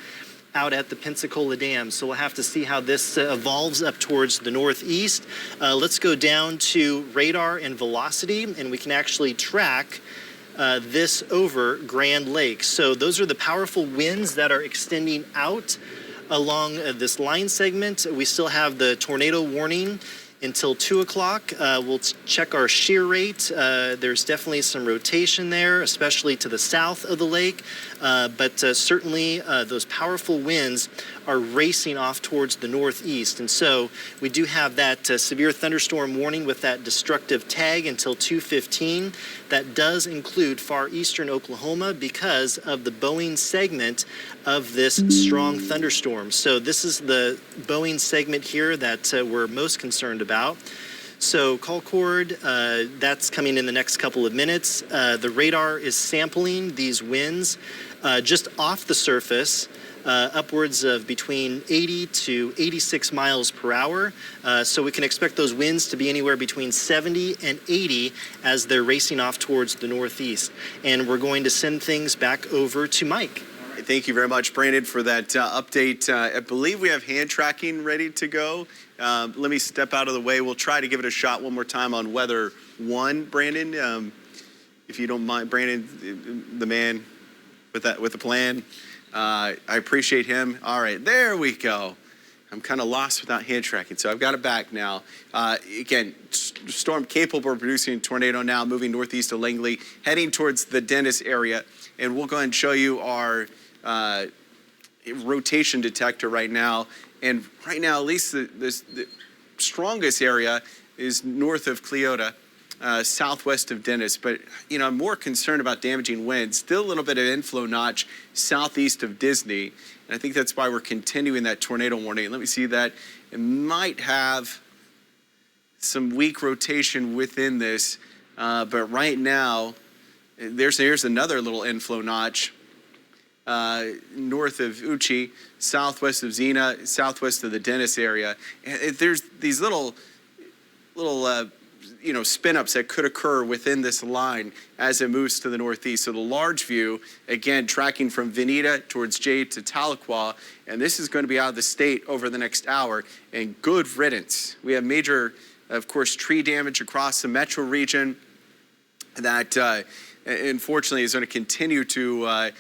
out at the Pensacola Dam. So we'll have to see how this evolves up towards the northeast. Let's go down to radar and velocity, and we can actually track this over Grand Lake. So those are the powerful winds that are extending out along this line segment. We still have the tornado warning until 2 o'clock. We'll check our shear rate. There's definitely some rotation there, especially to the south of the lake. But certainly those powerful winds are racing off towards the northeast. And so we do have that severe thunderstorm warning with that destructive tag until 2:15. That does include far eastern Oklahoma because of the Boeing segment of this strong thunderstorm. So this is the Boeing segment here that we're most concerned about. So call cord, that's coming in the next couple of minutes. The radar is sampling these winds just off the surface, upwards of between 80 to 86 miles per hour. So we can expect those winds to be anywhere between 70 and 80 as they're racing off towards the northeast. And we're going to send things back over to Mike. Thank you very much, Brandon, for that update. I believe we have hand tracking ready to go. Let me step out of the way. We'll try to give it a shot one more time on weather 1, Brandon. If you don't mind, Brandon, the man with the plan. I appreciate him. All right, there we go. I'm kind of lost without hand tracking, so I've got it back now. Again, storm capable of producing a tornado now, moving northeast of Langley, heading towards the Dennis area. And we'll go ahead and show you our rotation detector right now. And right now, at least the strongest area is north of Cleota, southwest of Dennis. But, you know, I'm more concerned about damaging winds. Still a little bit of inflow notch southeast of Disney. And I think that's why we're continuing that tornado warning. Let me see that. It might have some weak rotation within this. But right now, here's another little inflow notch. North of Uchi, southwest of Xena, southwest of the Dennis area. And there's these little spin-ups that could occur within this line as it moves to the northeast. So the large view, again, tracking from Veneta towards Jade to Tahlequah, and this is going to be out of the state over the next hour, and good riddance. We have major, of course, tree damage across the metro region that, unfortunately, is going to continue to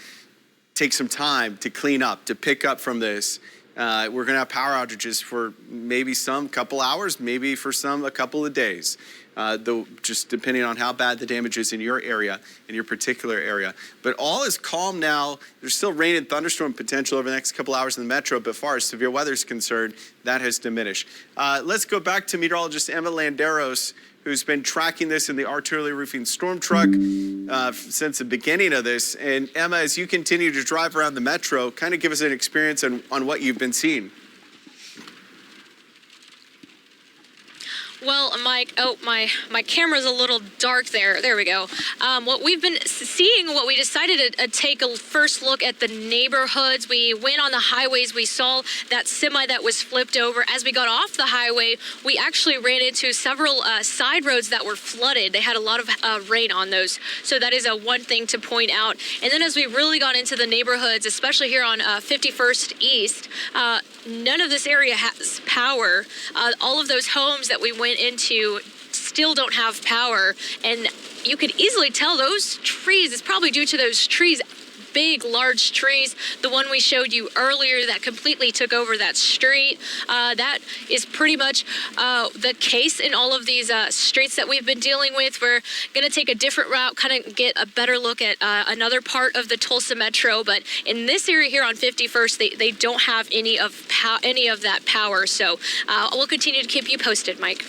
take some time to clean up, to pick up from this. We're going to have power outages for maybe some couple hours, maybe for some a couple of days, though just depending on how bad the damage is in your area, in your particular area. But all is calm now. There's still rain and thunderstorm potential over the next couple hours in the metro, but as far as severe weather is concerned, that has diminished. Let's go back to meteorologist Emma Landeros, who's been tracking this in the R. Turley Roofing storm truck since the beginning of this. And Emma, as you continue to drive around the metro, kind of give us an experience on what you've been seeing. Well, Mike, my camera's a little dark there. There we go. What we've been seeing, what we decided to take a first look at the neighborhoods. We went on the highways. We saw that semi that was flipped over. As we got off the highway, we actually ran into several side roads that were flooded. They had a lot of rain on those. So that is one thing to point out. And then as we really got into the neighborhoods, especially here on 51st East, none of this area has power. All of those homes that we went into still don't have power, and you could easily tell those trees, it's probably due to those trees, big large trees, the one we showed you earlier that completely took over that street. That is pretty much the case in all of these streets that we've been dealing with. We're going to take a different route, kind of get a better look at another part of the Tulsa Metro, but in this area here on 51st, they don't have any of that power, so we'll continue to keep you posted, Mike.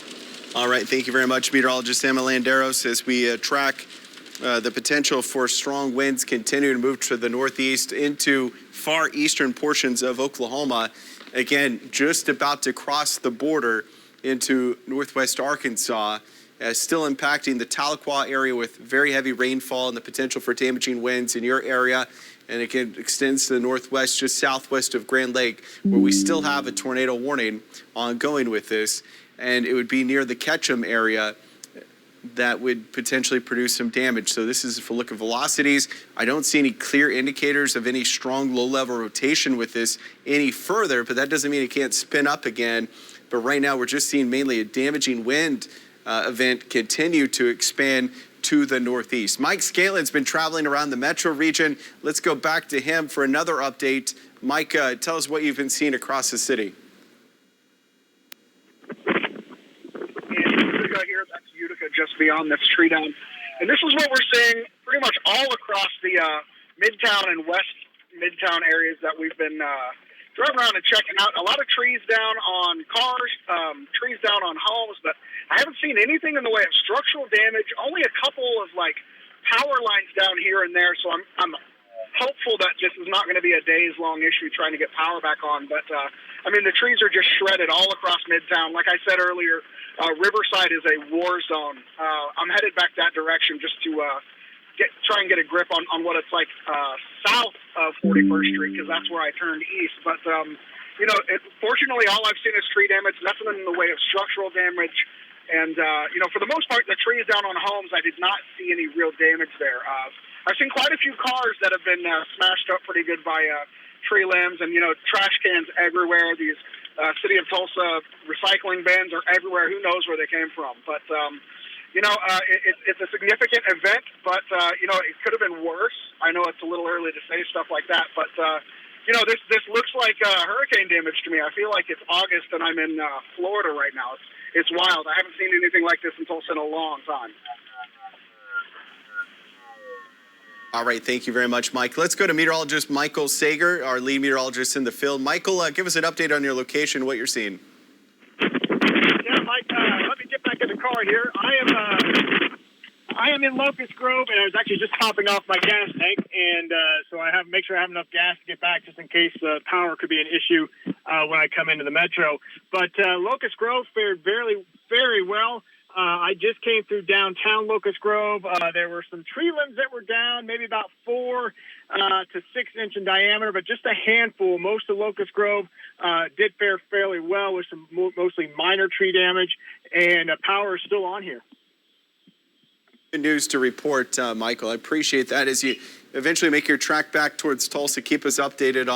All right, thank you very much, meteorologist Emma Landeros, as we track the potential for strong winds continue to move to the northeast into far eastern portions of Oklahoma. Again, just about to cross the border into northwest Arkansas, still impacting the Tahlequah area with very heavy rainfall and the potential for damaging winds in your area. And again, extends to the northwest, just southwest of Grand Lake, where we still have a tornado warning ongoing with this. And it would be near the Ketchum area that would potentially produce some damage. So this is if we look at velocities. I don't see any clear indicators of any strong low-level rotation with this any further, but that doesn't mean it can't spin up again. But right now we're just seeing mainly a damaging wind event continue to expand to the northeast. Mike Scalen's been traveling around the metro region. Let's go back to him for another update. Mike, tell us what you've been seeing across the city. Here, that's Utica, just beyond this tree down. And this is what we're seeing pretty much all across the Midtown and West Midtown areas that we've been driving around and checking out. A lot of trees down on cars, trees down on homes, but I haven't seen anything in the way of structural damage, only a couple of power lines down here and there. So I'm hopeful that this is not going to be a days-long issue trying to get power back on. But, the trees are just shredded all across Midtown. Like I said earlier, Riverside is a war zone. I'm headed back that direction just to try and get a grip on what it's like south of 41st Street, because that's where I turned east. But, fortunately, all I've seen is tree damage, nothing in the way of structural damage. And, for the most part, the trees down on homes, I did not see any real damage there. I've seen quite a few cars that have been smashed up pretty good by tree limbs and, trash cans everywhere. These City of Tulsa recycling bins are everywhere. Who knows where they came from? But, it's a significant event, but, it could have been worse. I know it's a little early to say stuff like that, but, this looks like hurricane damage to me. I feel like it's August and I'm in Florida right now. It's wild. I haven't seen anything like this in Tulsa in a long time. All right, thank you very much, Mike. Let's go to meteorologist Michael Sager, our lead meteorologist in the field. Michael, give us an update on your location, what you're seeing. Yeah, Mike, let me get back in the car here. I am in Locust Grove, and I was actually just topping off my gas tank, and so I make sure I have enough gas to get back just in case power could be an issue when I come into the metro. But Locust Grove fared very, very well. I just came through downtown Locust Grove. There were some tree limbs that were down, maybe about 4 to 6 inch in diameter, but just a handful. Most of Locust Grove did fare fairly well with some mostly minor tree damage, and power is still on here. Good news to report, Michael. I appreciate that. As you eventually make your trek back towards Tulsa, keep us updated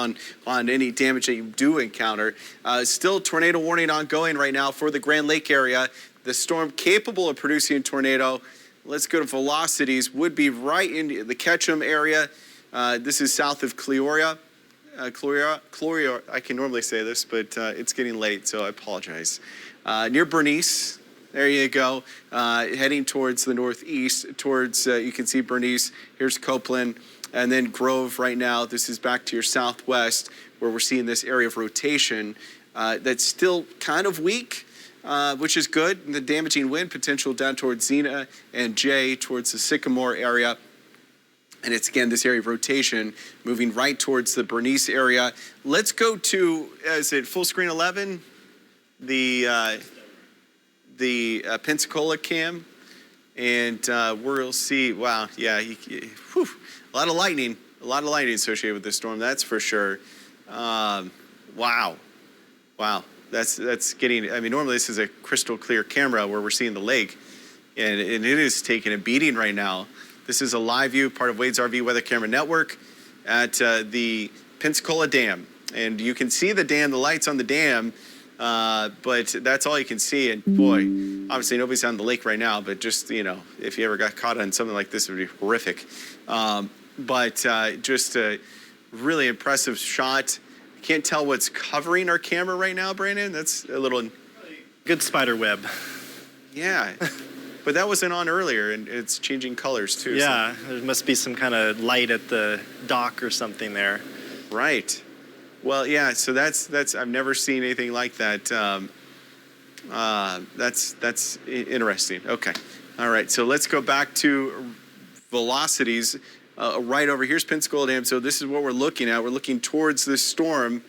on any damage that you do encounter. Still tornado warning ongoing right now for the Grand Lake area. The storm capable of producing a tornado, let's go to velocities, would be right in the Ketchum area. This is south of Cleora. I can normally say this, but it's getting late, so I apologize. Near Bernice, there you go. Heading towards the northeast, towards, you can see Bernice, here's Copeland, and then Grove right now. This is back to your southwest, where we're seeing this area of rotation that's still kind of weak. Which is good. The damaging wind potential down towards Xena and Jay towards the Sycamore area. And it's, again, this area of rotation moving right towards the Bernice area. Let's go to, is it full screen 11? The the Pensacola cam, and we'll see. Wow, yeah, whew, a lot of lightning associated with this storm. That's for sure. Wow, that's getting. I mean, normally this is a crystal clear camera where we're seeing the lake, and it is taking a beating right now. This is a live view, part of Wade's RV Weather Camera Network at the Pensacola Dam. And you can see the dam, the lights on the dam, but that's all you can see. And boy, obviously nobody's on the lake right now, but just, if you ever got caught on something like this, it would be horrific. But just a really impressive shot. Can't tell what's covering our camera right now, Brandon. That's a little... Good spider web. Yeah. But that wasn't on earlier, and it's changing colors too. Yeah, so. There must be some kind of light at the dock or something there. Right. Well, yeah. So that's I've never seen anything like that. That's interesting. Okay. All right. So let's go back to velocities. Right over here's Pensacola Dam. So this is what we're looking at. We're looking towards this storm,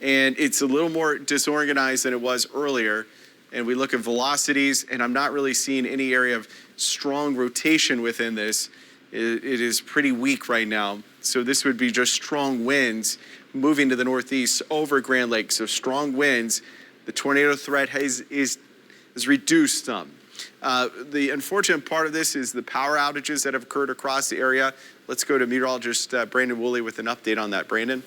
and it's a little more disorganized than it was earlier. And we look at velocities, and I'm not really seeing any area of strong rotation within this. It is pretty weak right now. So this would be just strong winds moving to the northeast over Grand Lake. So strong winds. The tornado threat has reduced some. The unfortunate part of this is the power outages that have occurred across the area. Let's go to meteorologist Brandon Woolley with an update on that. Brandon?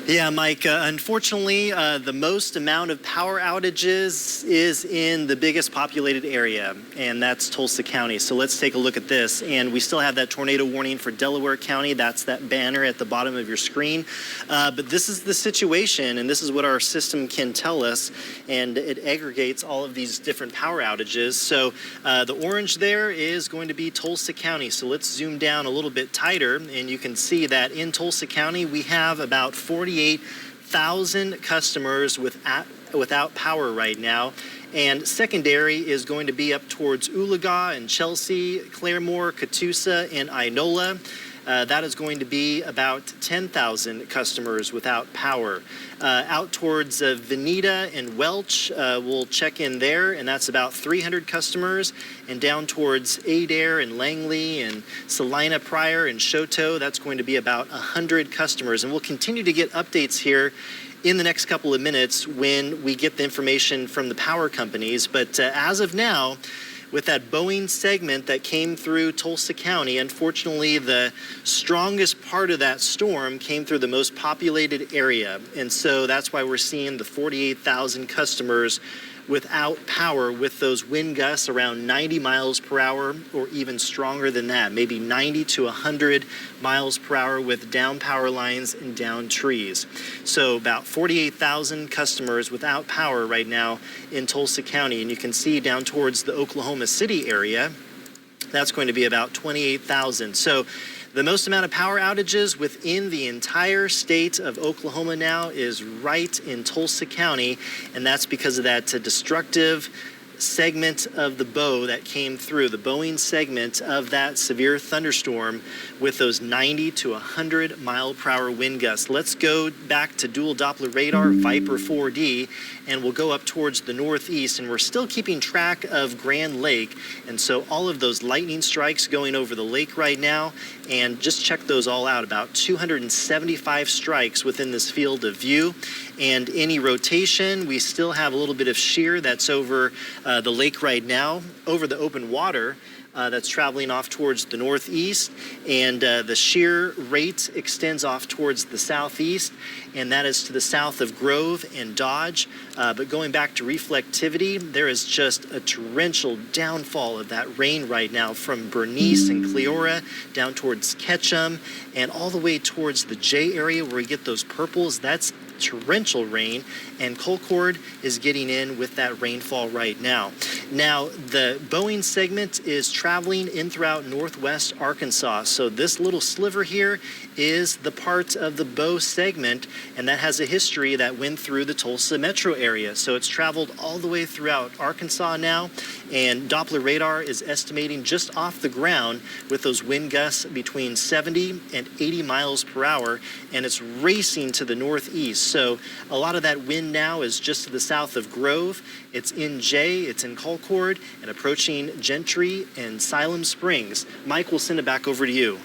Yeah, Mike, unfortunately, the most amount of power outages is in the biggest populated area, and that's Tulsa County. So let's take a look at this. And we still have that tornado warning for Delaware County. That's that banner at the bottom of your screen. But this is the situation, and this is what our system can tell us, and it aggregates all of these different power outages. So the orange there is going to be Tulsa County. So let's zoom down a little bit tighter, and you can see that in Tulsa County, we have about 48,000 customers without power right now. And secondary is going to be up towards Oologah and Chelsea, Claremore, Catoosa, and Inola. That is going to be about 10,000 customers without power. Out towards Veneta and Welch, we'll check in there, and that's about 300 customers. And down towards Adair and Langley and Salina, Pryor, and Choteau, that's going to be about 100 customers. And we'll continue to get updates here in the next couple of minutes when we get the information from the power companies. But as of now, with that Boeing segment that came through Tulsa County, unfortunately, the strongest part of that storm came through the most populated area. And so that's why we're seeing the 48,000 customers without power with those wind gusts around 90 miles per hour or even stronger than that, maybe 90 to 100 miles per hour with down power lines and down trees. So about 48,000 customers without power right now in Tulsa County. And you can see down towards the Oklahoma City area, that's going to be about 28,000. So the most amount of power outages within the entire state of Oklahoma now is right in Tulsa County, and that's because of that destructive segment of the bow that came through, the Boeing segment of that severe thunderstorm with those 90 to 100 mile per hour wind gusts. Let's go back to dual Doppler radar, Viper 4D, and we'll go up towards the northeast, and we're still keeping track of Grand Lake. And so all of those lightning strikes going over the lake right now, and just check those all out, about 275 strikes within this field of view. And any rotation, we still have a little bit of shear that's over the lake right now, over the open water. That's traveling off towards the northeast, and the shear rate extends off towards the southeast, and that is to the south of Grove and Dodge. But going back to reflectivity, there is just a torrential downfall of that rain right now from Bernice and Cleora down towards Ketchum and all the way towards the J area where we get those purples. That's torrential rain, and Colcord is getting in with that rainfall right now. Now, the Boeing segment is traveling in throughout northwest Arkansas. So this little sliver here is the part of the Bow segment, and that has a history that went through the Tulsa metro area. So it's traveled all the way throughout Arkansas now, And Doppler radar is estimating just off the ground with those wind gusts between 70 and 80 miles per hour, and it's racing to the northeast. So a lot of that wind now is just to the south of Grove. It's in Jay, it's in Colcord, and approaching Gentry and Siloam Springs. Mike, we'll send it back over to you.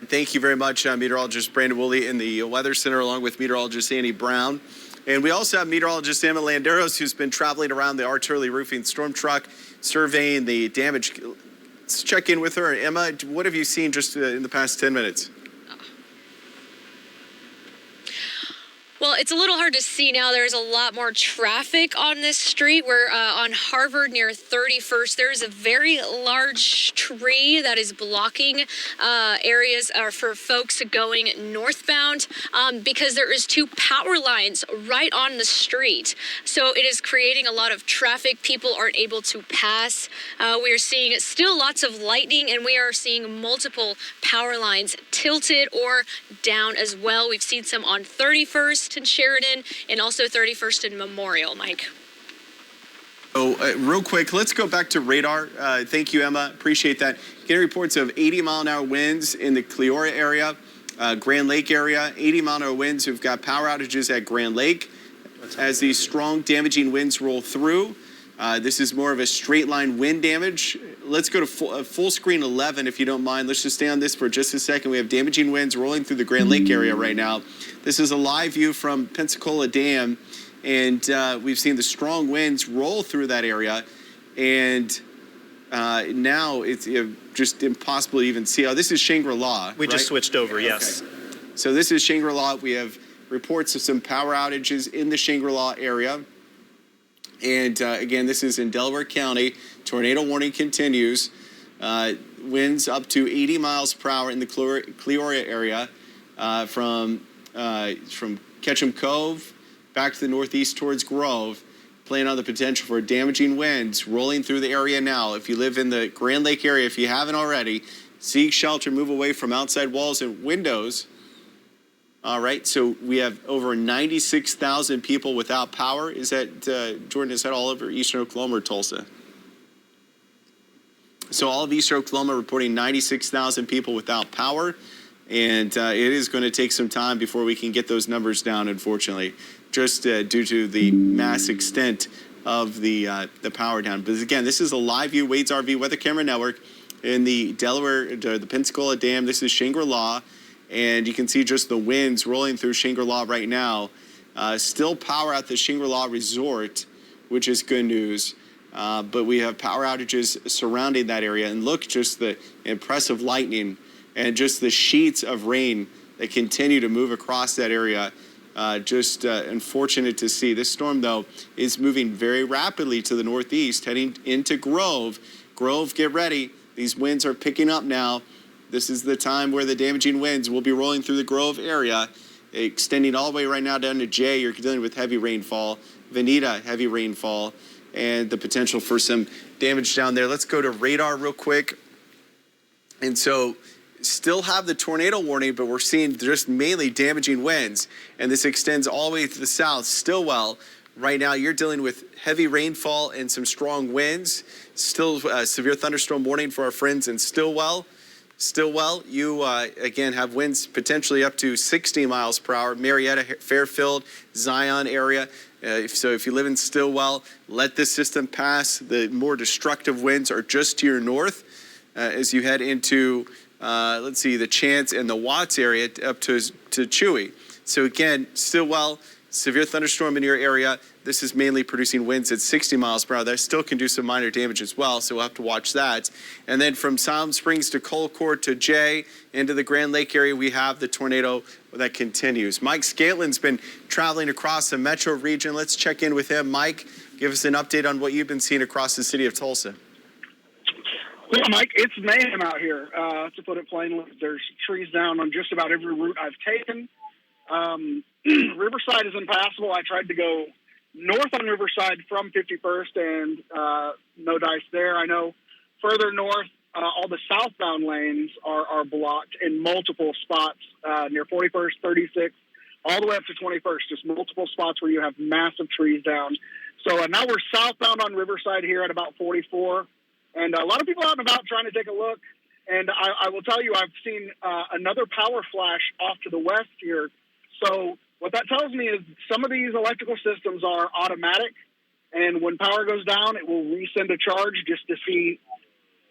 Thank you very much, meteorologist Brandon Woolley in the Weather Center, along with meteorologist Annie Brown. And we also have meteorologist Emma Landeros, who's been traveling around the Artillery Roofing storm truck, surveying the damage. Let's check in with her. Emma, what have you seen just in the past 10 minutes? Well, it's a little hard to see now. There's a lot more traffic on this street. We're on Harvard near 31st. There's a very large tree that is blocking areas for folks going northbound because there is 2 power lines right on the street. So it is creating a lot of traffic. People aren't able to pass. We are seeing still lots of lightning, and we are seeing multiple power lines tilted or down as well. We've seen some on 31st in Sheridan and also 31st in Memorial, Mike. Oh, real quick, let's go back to radar. Thank you, Emma. Appreciate that. Getting reports of 80-mile-an-hour winds in the Cleora area, Grand Lake area. 80-mile-an-hour winds. We've got power outages at Grand Lake as these strong damaging winds roll through. This is more of a straight line wind damage. Let's go to full screen 11, if you don't mind. Let's just stay on this for just a second. We have damaging winds rolling through the Grand Lake area right now. This is a live view from Pensacola Dam, and we've seen the strong winds roll through that area. And now it's just impossible to even see. Oh, this is Shangri-La. We just switched over, yes. Okay. So this is Shangri-La. We have reports of some power outages in the Shangri-La area. And again, this is in Delaware County. Tornado warning continues. Winds up to 80 miles per hour in the Cleora area from Ketchum Cove back to the northeast towards Grove, playing on the potential for damaging winds rolling through the area now. If you live in the Grand Lake area, if you haven't already, seek shelter, move away from outside walls and windows. All right, so we have over 96,000 people without power. Is that, Jordan, is that all over eastern Oklahoma or Tulsa? So all of eastern Oklahoma reporting 96,000 people without power. And it is going to take some time before we can get those numbers down, unfortunately, just due to the mass extent of the power down. But again, this is a live view, Wade's RV Weather Camera Network in the Delaware, the Pensacola Dam. This is Shangri-La. And you can see just the winds rolling through Shangri-La right now. Still power at the Shangri-La Resort, which is good news. But we have power outages surrounding that area. And look, just the impressive lightning and just the sheets of rain that continue to move across that area. Just unfortunate to see. This storm, though, is moving very rapidly to the northeast, heading into Grove. Grove, get ready. These winds are picking up now. This is the time where the damaging winds will be rolling through the Grove area, extending all the way right now down to Jay. You're dealing with heavy rainfall. Veneta, heavy rainfall, and the potential for some damage down there. Let's go to radar real quick. And so still have the tornado warning, but we're seeing just mainly damaging winds. And this extends all the way to the south. Stillwell, right now you're dealing with heavy rainfall and some strong winds. Still severe thunderstorm warning for our friends in Stillwell. Stillwell, you again have winds potentially up to 60 miles per hour. Marietta, Fairfield, Zion area. So if you live in Stillwell, let this system pass. The more destructive winds are just to your north as you head into, let's see, the Chance and the Watts area up to Chewy. So again, Stillwell, severe thunderstorm in your area. This is mainly producing winds at 60 miles per hour. That still can do some minor damage as well, so we'll have to watch that. And then from Siloam Springs to Colcord to Jay into the Grand Lake area, we have the tornado that continues. Mike Scatlin's been traveling across the metro region. Let's check in with him. Mike, give us an update on what you've been seeing across the city of Tulsa. Well, Mike, it's mayhem out here, to put it plainly. There's trees down on just about every route I've taken. Riverside is impassable. I tried to go north on Riverside from 51st, and no dice there. I know further north, all the southbound lanes are blocked in multiple spots near 41st, 36, all the way up to 21st, just multiple spots where you have massive trees down. So now we're southbound on Riverside here at about 44. And a lot of people out and about trying to take a look. And I will tell you, I've seen another power flash off to the west here. So what that tells me is some of these electrical systems are automatic. And when power goes down, it will resend a charge just to see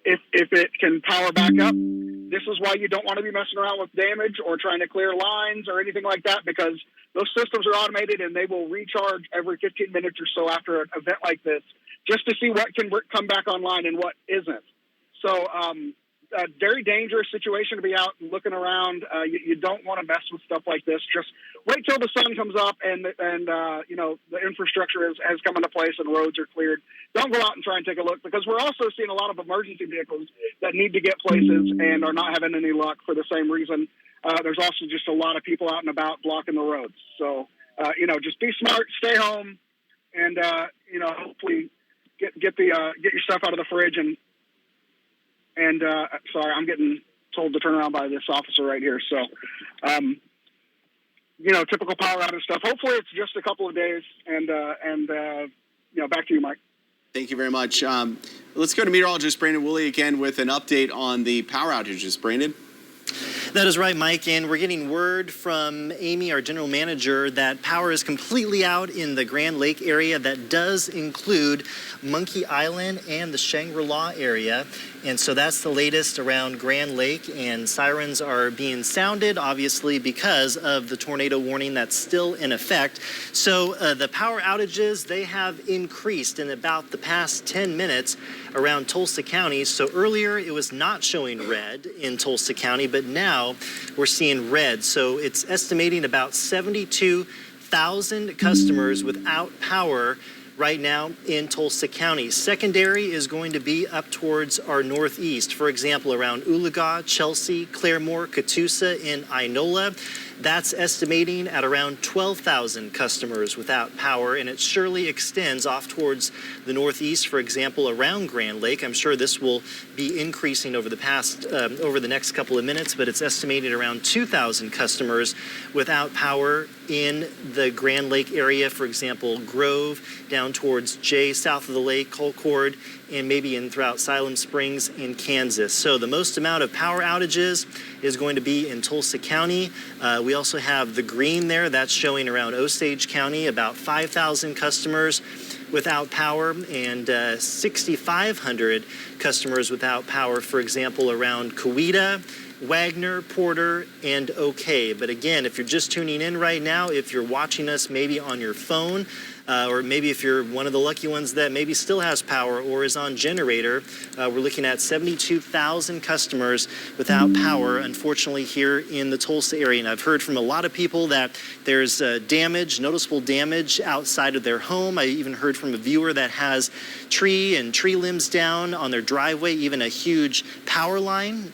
if it can power back up. This is why you don't want to be messing around with damage or trying to clear lines or anything like that, because those systems are automated and they will recharge every 15 minutes or so after an event like this, just to see what can come back online and what isn't. So a very dangerous situation to be out looking around. You don't want to mess with stuff like this. Just wait till the sun comes up and you know, the infrastructure has come into place and roads are cleared. Don't go out and try and take a look, because we're also seeing a lot of emergency vehicles that need to get places and are not having any luck for the same reason. There's also just a lot of people out and about blocking the roads. So, you know, just be smart, stay home, and, you know, hopefully get your stuff out of the fridge. And sorry, I'm getting told to turn around by this officer right here. So, you know, typical power outage stuff. Hopefully it's just a couple of days, and you know, back to you, Mike. Thank you very much. Let's go to meteorologist Brandon Woolley again with an update on the power outages. Brandon? That is right, Mike, and we're getting word from Amy, our general manager, that power is completely out in the Grand Lake area. That does include Monkey Island and the Shangri-La area. And so that's the latest around Grand Lake, and sirens are being sounded, obviously, because of the tornado warning that's still in effect. So the power outages, they have increased in about the past 10 minutes around Tulsa County. So earlier it was not showing red in Tulsa County, but now we're seeing red. So it's estimating about 72,000 customers without power right now in Tulsa County. Secondary is going to be up towards our northeast. For example, around Oologah, Chelsea, Claremore, Catoosa, and Inola. That's estimating at around 12,000 customers without power, and it surely extends off towards the northeast, for example, around Grand Lake. I'm sure this will be increasing over the next couple of minutes, but it's estimated around 2,000 customers without power in the Grand Lake area. For example, Grove, down towards Jay, south of the lake, Colcord, and maybe in throughout Siloam Springs in Kansas. So the most amount of power outages is going to be in Tulsa County. We also have the green there. That's showing around Osage County, about 5,000 customers without power, and 6,500 customers without power, for example, around Coweta, Wagner, Porter, and OK. But again, if you're just tuning in right now, if you're watching us maybe on your phone, or maybe if you're one of the lucky ones that maybe still has power or is on generator, we're looking at 72,000 customers without power, unfortunately, here in the Tulsa area. And I've heard from a lot of people that there's damage, noticeable damage outside of their home. I even heard from a viewer that has tree limbs down on their driveway, even a huge power line.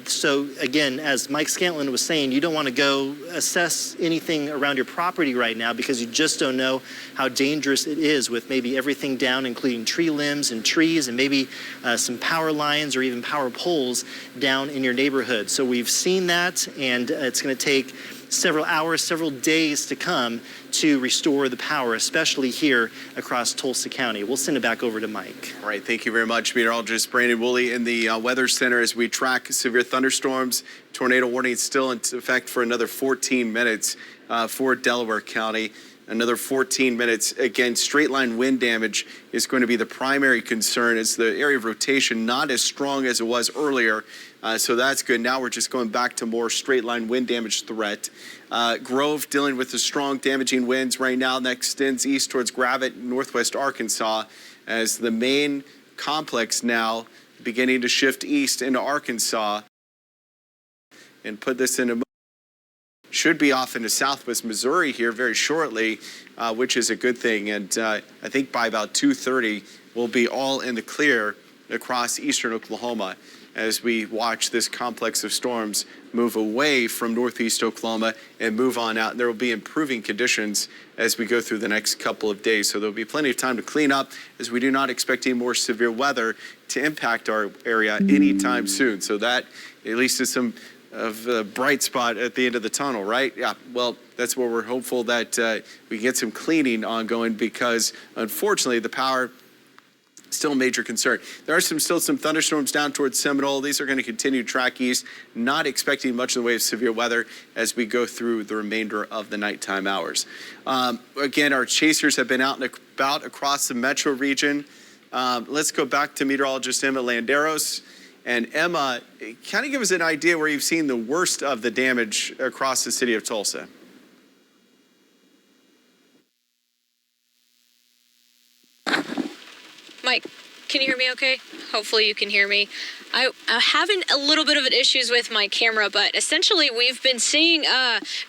So again, as Mike Scantlin was saying, you don't want to go assess anything around your property right now, because you just don't know how dangerous it is with maybe everything down, including tree limbs and trees, and maybe some power lines or even power poles down in your neighborhood. So we've seen that, and it's going to take several hours, several days to come to restore the power, especially here across Tulsa County. We'll send it back over to Mike. All right, thank you very much, meteorologist Brandon Woolley in the Weather Center as we track severe thunderstorms. Tornado warning is still in effect for another 14 minutes for Delaware County. Another 14 minutes. Again, straight line wind damage is going to be the primary concern, as the area of rotation not as strong as it was earlier. So that's good. Now we're just going back to more straight line wind damage threat. Grove dealing with the strong damaging winds right now. That extends east towards Gravette, northwest Arkansas, as the main complex now beginning to shift east into Arkansas and put this into should be off into southwest Missouri here very shortly, which is a good thing. And I think by about 2:30, we'll be all in the clear across eastern Oklahoma as we watch this complex of storms move away from northeast Oklahoma and move on out. And there will be improving conditions as we go through the next couple of days. So there'll be plenty of time to clean up, as we do not expect any more severe weather to impact our area anytime soon. So that at least is some a bright spot at the end of the tunnel, right? Yeah, well, that's where we're hopeful that we can get some cleaning ongoing, because unfortunately the power still a major concern. There are still some thunderstorms down towards Seminole. These are going to continue to track east. Not expecting much in the way of severe weather as we go through the remainder of the nighttime hours. Again, our chasers have been out and about across the metro region. Let's go back to meteorologist Emma Landeros. And Emma, kind of give us an idea where you've seen the worst of the damage across the city of Tulsa. Mike, can you hear me okay? Hopefully you can hear me. I'm having a little bit of an issues with my camera, but essentially we've been seeing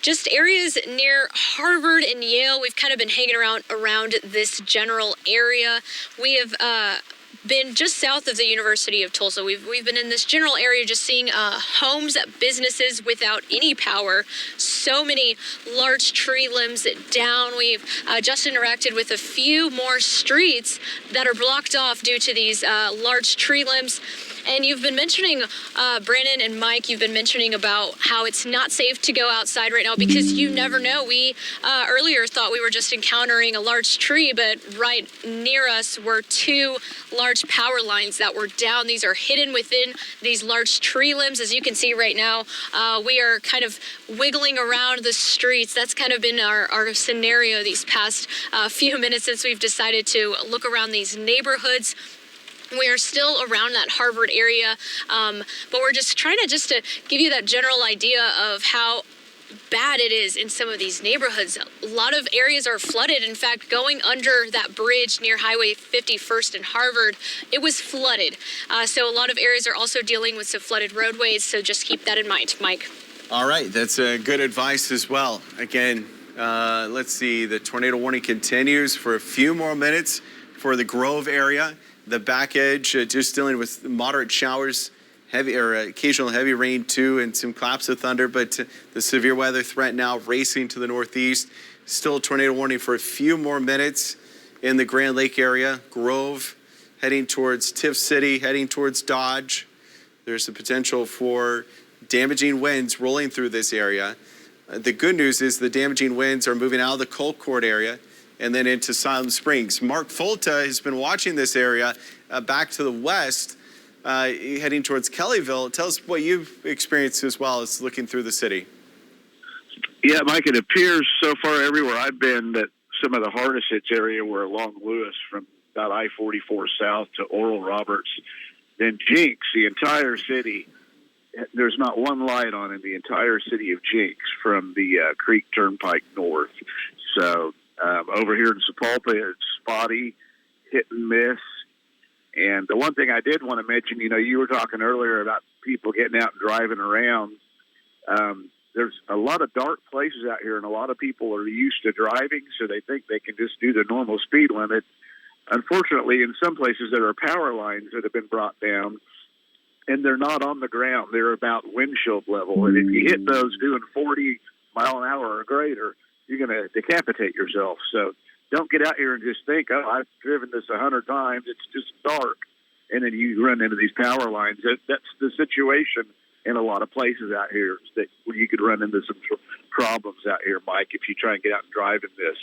just areas near Harvard and Yale. We've kind of been hanging around this general area. We have been just south of the University of Tulsa. We've been in this general area just seeing homes, businesses without any power, so many large tree limbs down. We've just interacted with a few more streets that are blocked off due to these large tree limbs. And you've been mentioning, Brandon and Mike, you've been mentioning about how it's not safe to go outside right now because you never know. We earlier thought we were just encountering a large tree, but right near us were two large power lines that were down. These are hidden within these large tree limbs. As you can see right now, we are kind of wiggling around the streets. That's kind of been our scenario these past few minutes since we've decided to look around these neighborhoods. We are still around that Harvard area, but we're just trying to give you that general idea of how bad it is in some of these neighborhoods. A lot of areas are flooded. In fact, going under that bridge near Highway 51st and Harvard, it was flooded. So a lot of areas are also dealing with some flooded roadways, so just keep that in mind, Mike. All right, that's good advice as well. Again, let's see, the tornado warning continues for a few more minutes for the Grove area. The back edge, just dealing with moderate showers, heavy or occasional heavy rain too, and some claps of thunder. But the severe weather threat now racing to the northeast. Still a tornado warning for a few more minutes in the Grand Lake area. Grove heading towards Tiff City, heading towards Dodge. There's the potential for damaging winds rolling through this area. The good news is the damaging winds are moving out of the Colcord area and then into Silent Springs. Mark Folta has been watching this area back to the west, heading towards Kellyville. Tell us what you've experienced as well as looking through the city. Yeah, Mike, it appears so far everywhere I've been that some of the hardest hits area were along Lewis from about I-44 south to Oral Roberts. Then Jinx, the entire city, there's not one light on in the entire city of Jinx from the Creek Turnpike north. So over here in Sapulpa, it's spotty, hit and miss. And the one thing I did want to mention, you were talking earlier about people getting out and driving around. There's a lot of dark places out here, and a lot of people are used to driving, so they think they can just do the normal speed limit. Unfortunately, in some places there are power lines that have been brought down, and they're not on the ground. They're about windshield level. And if you hit those doing 40 mile an hour or greater, you're going to decapitate yourself. So don't get out here and just think, oh, I've driven this 100 times. It's just dark. And then you run into these power lines. That's the situation in a lot of places out here that you could run into some problems out here, Mike, if you try and get out and drive in this.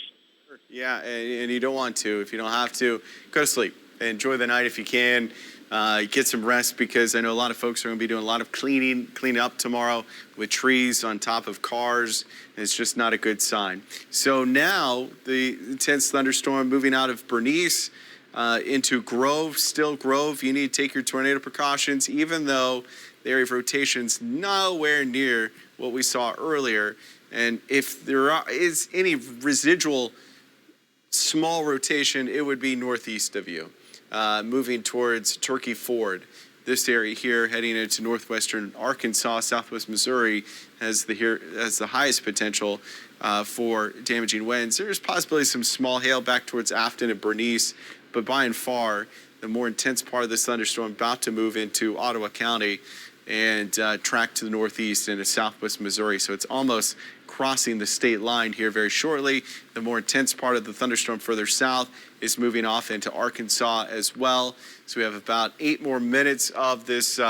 Yeah, and you don't want to. If you don't have to, go to sleep. Enjoy the night if you can. Get some rest, because I know a lot of folks are going to be doing a lot of cleaning up tomorrow with trees on top of cars. And it's just not a good sign. So now the intense thunderstorm moving out of Bernice into Grove. Still Grove, you need to take your tornado precautions, even though the area of rotation's nowhere near what we saw earlier. And if there is any residual small rotation, it would be northeast of you. Moving towards Turkey Ford. This area here heading into northwestern Arkansas, southwest Missouri has the highest potential for damaging winds. There's possibly some small hail back towards Afton and Bernice, but by and far, the more intense part of this thunderstorm about to move into Ottawa County and track to the northeast into southwest Missouri. So it's almost crossing the state line here very shortly. The more intense part of the thunderstorm further south is moving off into Arkansas as well. So we have about 8 more minutes of this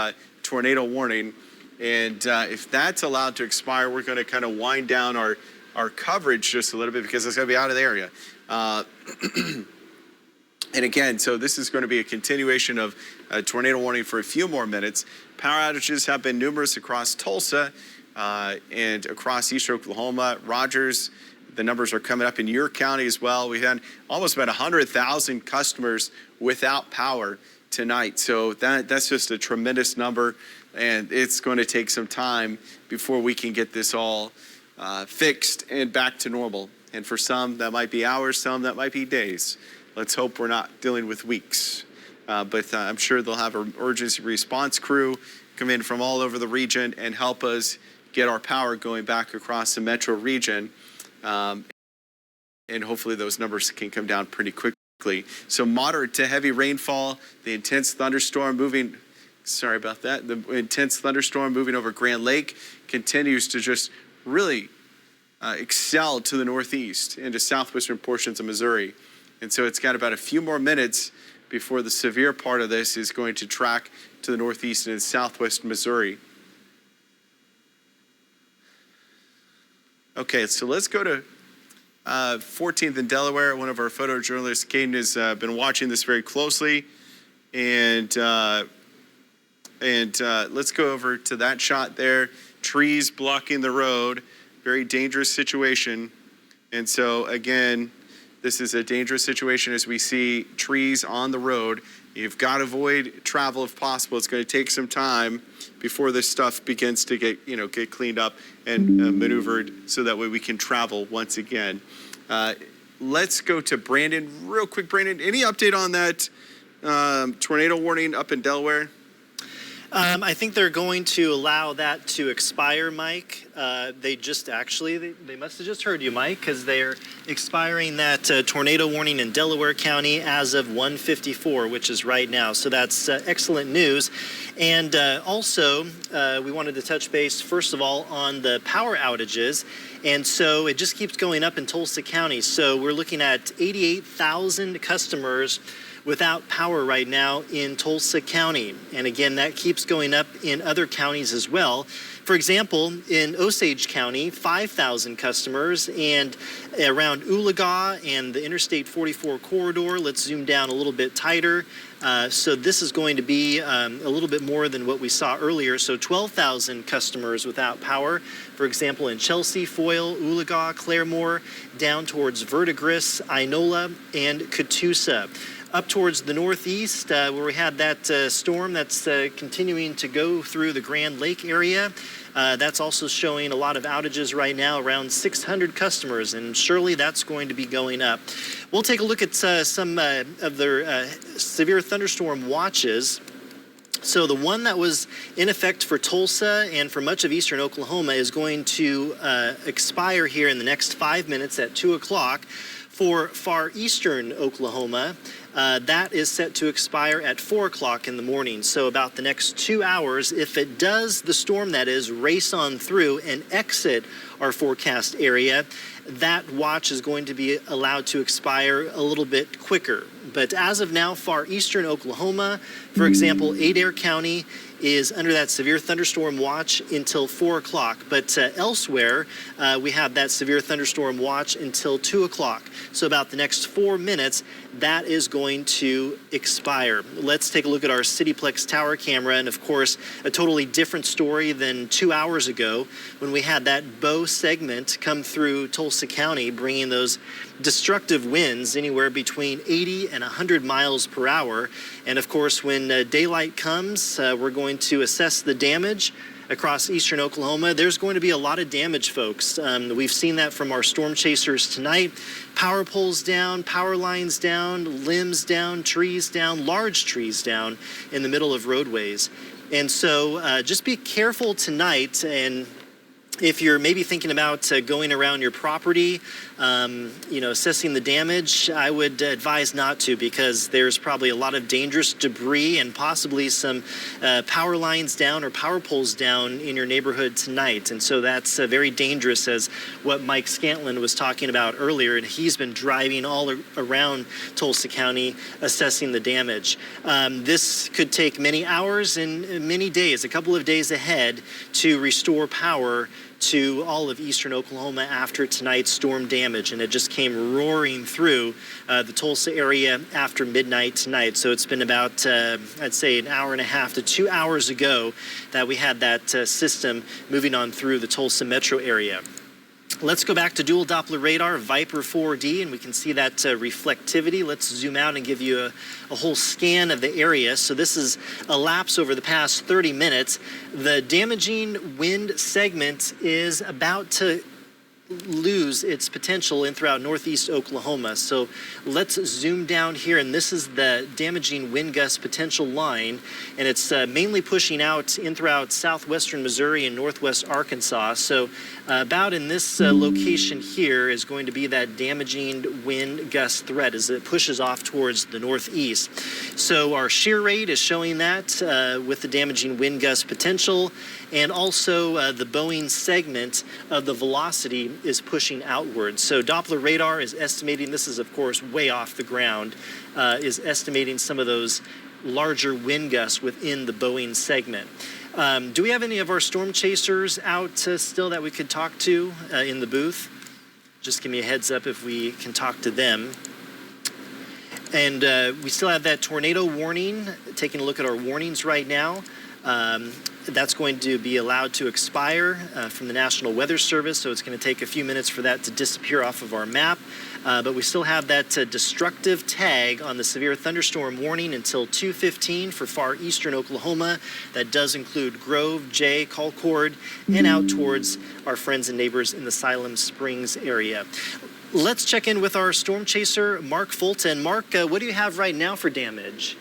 tornado warning. And if that's allowed to expire, we're going to kind of wind down our coverage just a little bit because it's going to be out of the area. And again, so this is going to be a continuation of a tornado warning for a few more minutes. Power outages have been numerous across Tulsa and across eastern Oklahoma. Rogers, the numbers are coming up in your county as well. We had almost about 100,000 customers without power tonight. So that's just a tremendous number, and it's going to take some time before we can get this all fixed and back to normal. And for some, that might be hours, some that might be days. Let's hope we're not dealing with weeks. But I'm sure they'll have an emergency response crew come in from all over the region and help us get our power going back across the metro region. And hopefully those numbers can come down pretty quickly. So moderate to heavy rainfall, the intense thunderstorm moving, sorry about that, the intense thunderstorm moving over Grand Lake continues to just really excel to the northeast into southwestern portions of Missouri. And so it's got about a few more minutes before the severe part of this is going to track to the northeast and southwest Missouri. Okay, so let's go to 14th in Delaware. One of our photojournalists, Caden, has been watching this very closely. And let's go over to that shot there. Trees blocking the road, very dangerous situation. And so again, this is a dangerous situation as we see trees on the road. You've got to avoid travel if possible. It's going to take some time before this stuff begins to get cleaned up and maneuvered so that way we can travel once again. Let's go to Brandon real quick. Brandon, any update on that tornado warning up in Delaware? I think they're going to allow that to expire, Mike. They must have just heard you, Mike, because they're expiring that tornado warning in Delaware County as of 1:54, which is right now. So that's excellent news. And also, we wanted to touch base, first of all, on the power outages. And so it just keeps going up in Tulsa County. So we're looking at 88,000 customers without power right now in Tulsa County. And again, that keeps going up in other counties as well. For example, in Osage County, 5,000 customers, and around Oologah and the Interstate 44 corridor, let's zoom down a little bit tighter. So this is going to be a little bit more than what we saw earlier. So 12,000 customers without power, for example, in Chelsea, Foyle, Oologah, Claremore, down towards Verdigris, Inola, and Catoosa. Up towards the northeast, where we had that storm that's continuing to go through the Grand Lake area. That's also showing a lot of outages right now, around 600 customers, and surely that's going to be going up. We'll take a look at some of their severe thunderstorm watches. So the one that was in effect for Tulsa and for much of eastern Oklahoma is going to expire here in the next 5 minutes at 2 o'clock. For far eastern Oklahoma, that is set to expire at 4 o'clock in the morning. So about the next 2 hours, if it does, the storm that is, race on through and exit our forecast area, that watch is going to be allowed to expire a little bit quicker. But as of now, far eastern Oklahoma, for example, Adair County is under that severe thunderstorm watch until 4 o'clock. But elsewhere, we have that severe thunderstorm watch until 2 o'clock. So about the next 4 minutes, that is going to expire. Let's take a look at our Cityplex tower camera. And of course, a totally different story than 2 hours ago when we had that bow segment come through Tulsa County, bringing those destructive winds anywhere between 80 and 100 miles per hour. And of course, when daylight comes, we're going to assess the damage across eastern Oklahoma. There's going to be a lot of damage, folks. We've seen that from our storm chasers tonight. Power poles down, power lines down, limbs down, trees down, large trees down in the middle of roadways. And so just be careful tonight and If you're maybe thinking about going around your property, assessing the damage, I would advise not to, because there's probably a lot of dangerous debris and possibly some power lines down or power poles down in your neighborhood tonight. And so that's very dangerous, as what Mike Scantlin was talking about earlier. And he's been driving all around Tulsa County assessing the damage. This could take many hours and many days, a couple of days ahead, to restore power to all of eastern Oklahoma after tonight's storm damage. And it just came roaring through the Tulsa area after midnight tonight. So it's been about, I'd say, an hour and a half to 2 hours ago that we had that system moving on through the Tulsa metro area. Let's go back to dual Doppler radar, Viper 4D, and we can see that reflectivity. Let's zoom out and give you a whole scan of the area. So this is a lapse over the past 30 minutes. The damaging wind segment is about to lose its potential in throughout northeast Oklahoma. So let's zoom down here, and this is the damaging wind gust potential line, and it's mainly pushing out in throughout southwestern Missouri and northwest Arkansas. So about in this location here is going to be that damaging wind gust threat as it pushes off towards the northeast. So our shear rate is showing that with the damaging wind gust potential, and also the Boeing segment of the velocity is pushing outwards. So Doppler radar is estimating, this is of course way off the ground, is estimating some of those larger wind gusts within the Boeing segment. Do we have any of our storm chasers out still that we could talk to in the booth? Just give me a heads up if we can talk to them. And we still have that tornado warning. Taking a look at our warnings right now. That's going to be allowed to expire from the National Weather Service, so it's going to take a few minutes for that to disappear off of our map. But we still have that destructive tag on the severe thunderstorm warning until 2:15 for far eastern Oklahoma. That does include Grove, Jay, Colcord, and out towards our friends and neighbors in the Siloam Springs area. Let's check in with our storm chaser, Mark Fulton. Mark, what do you have right now for damage?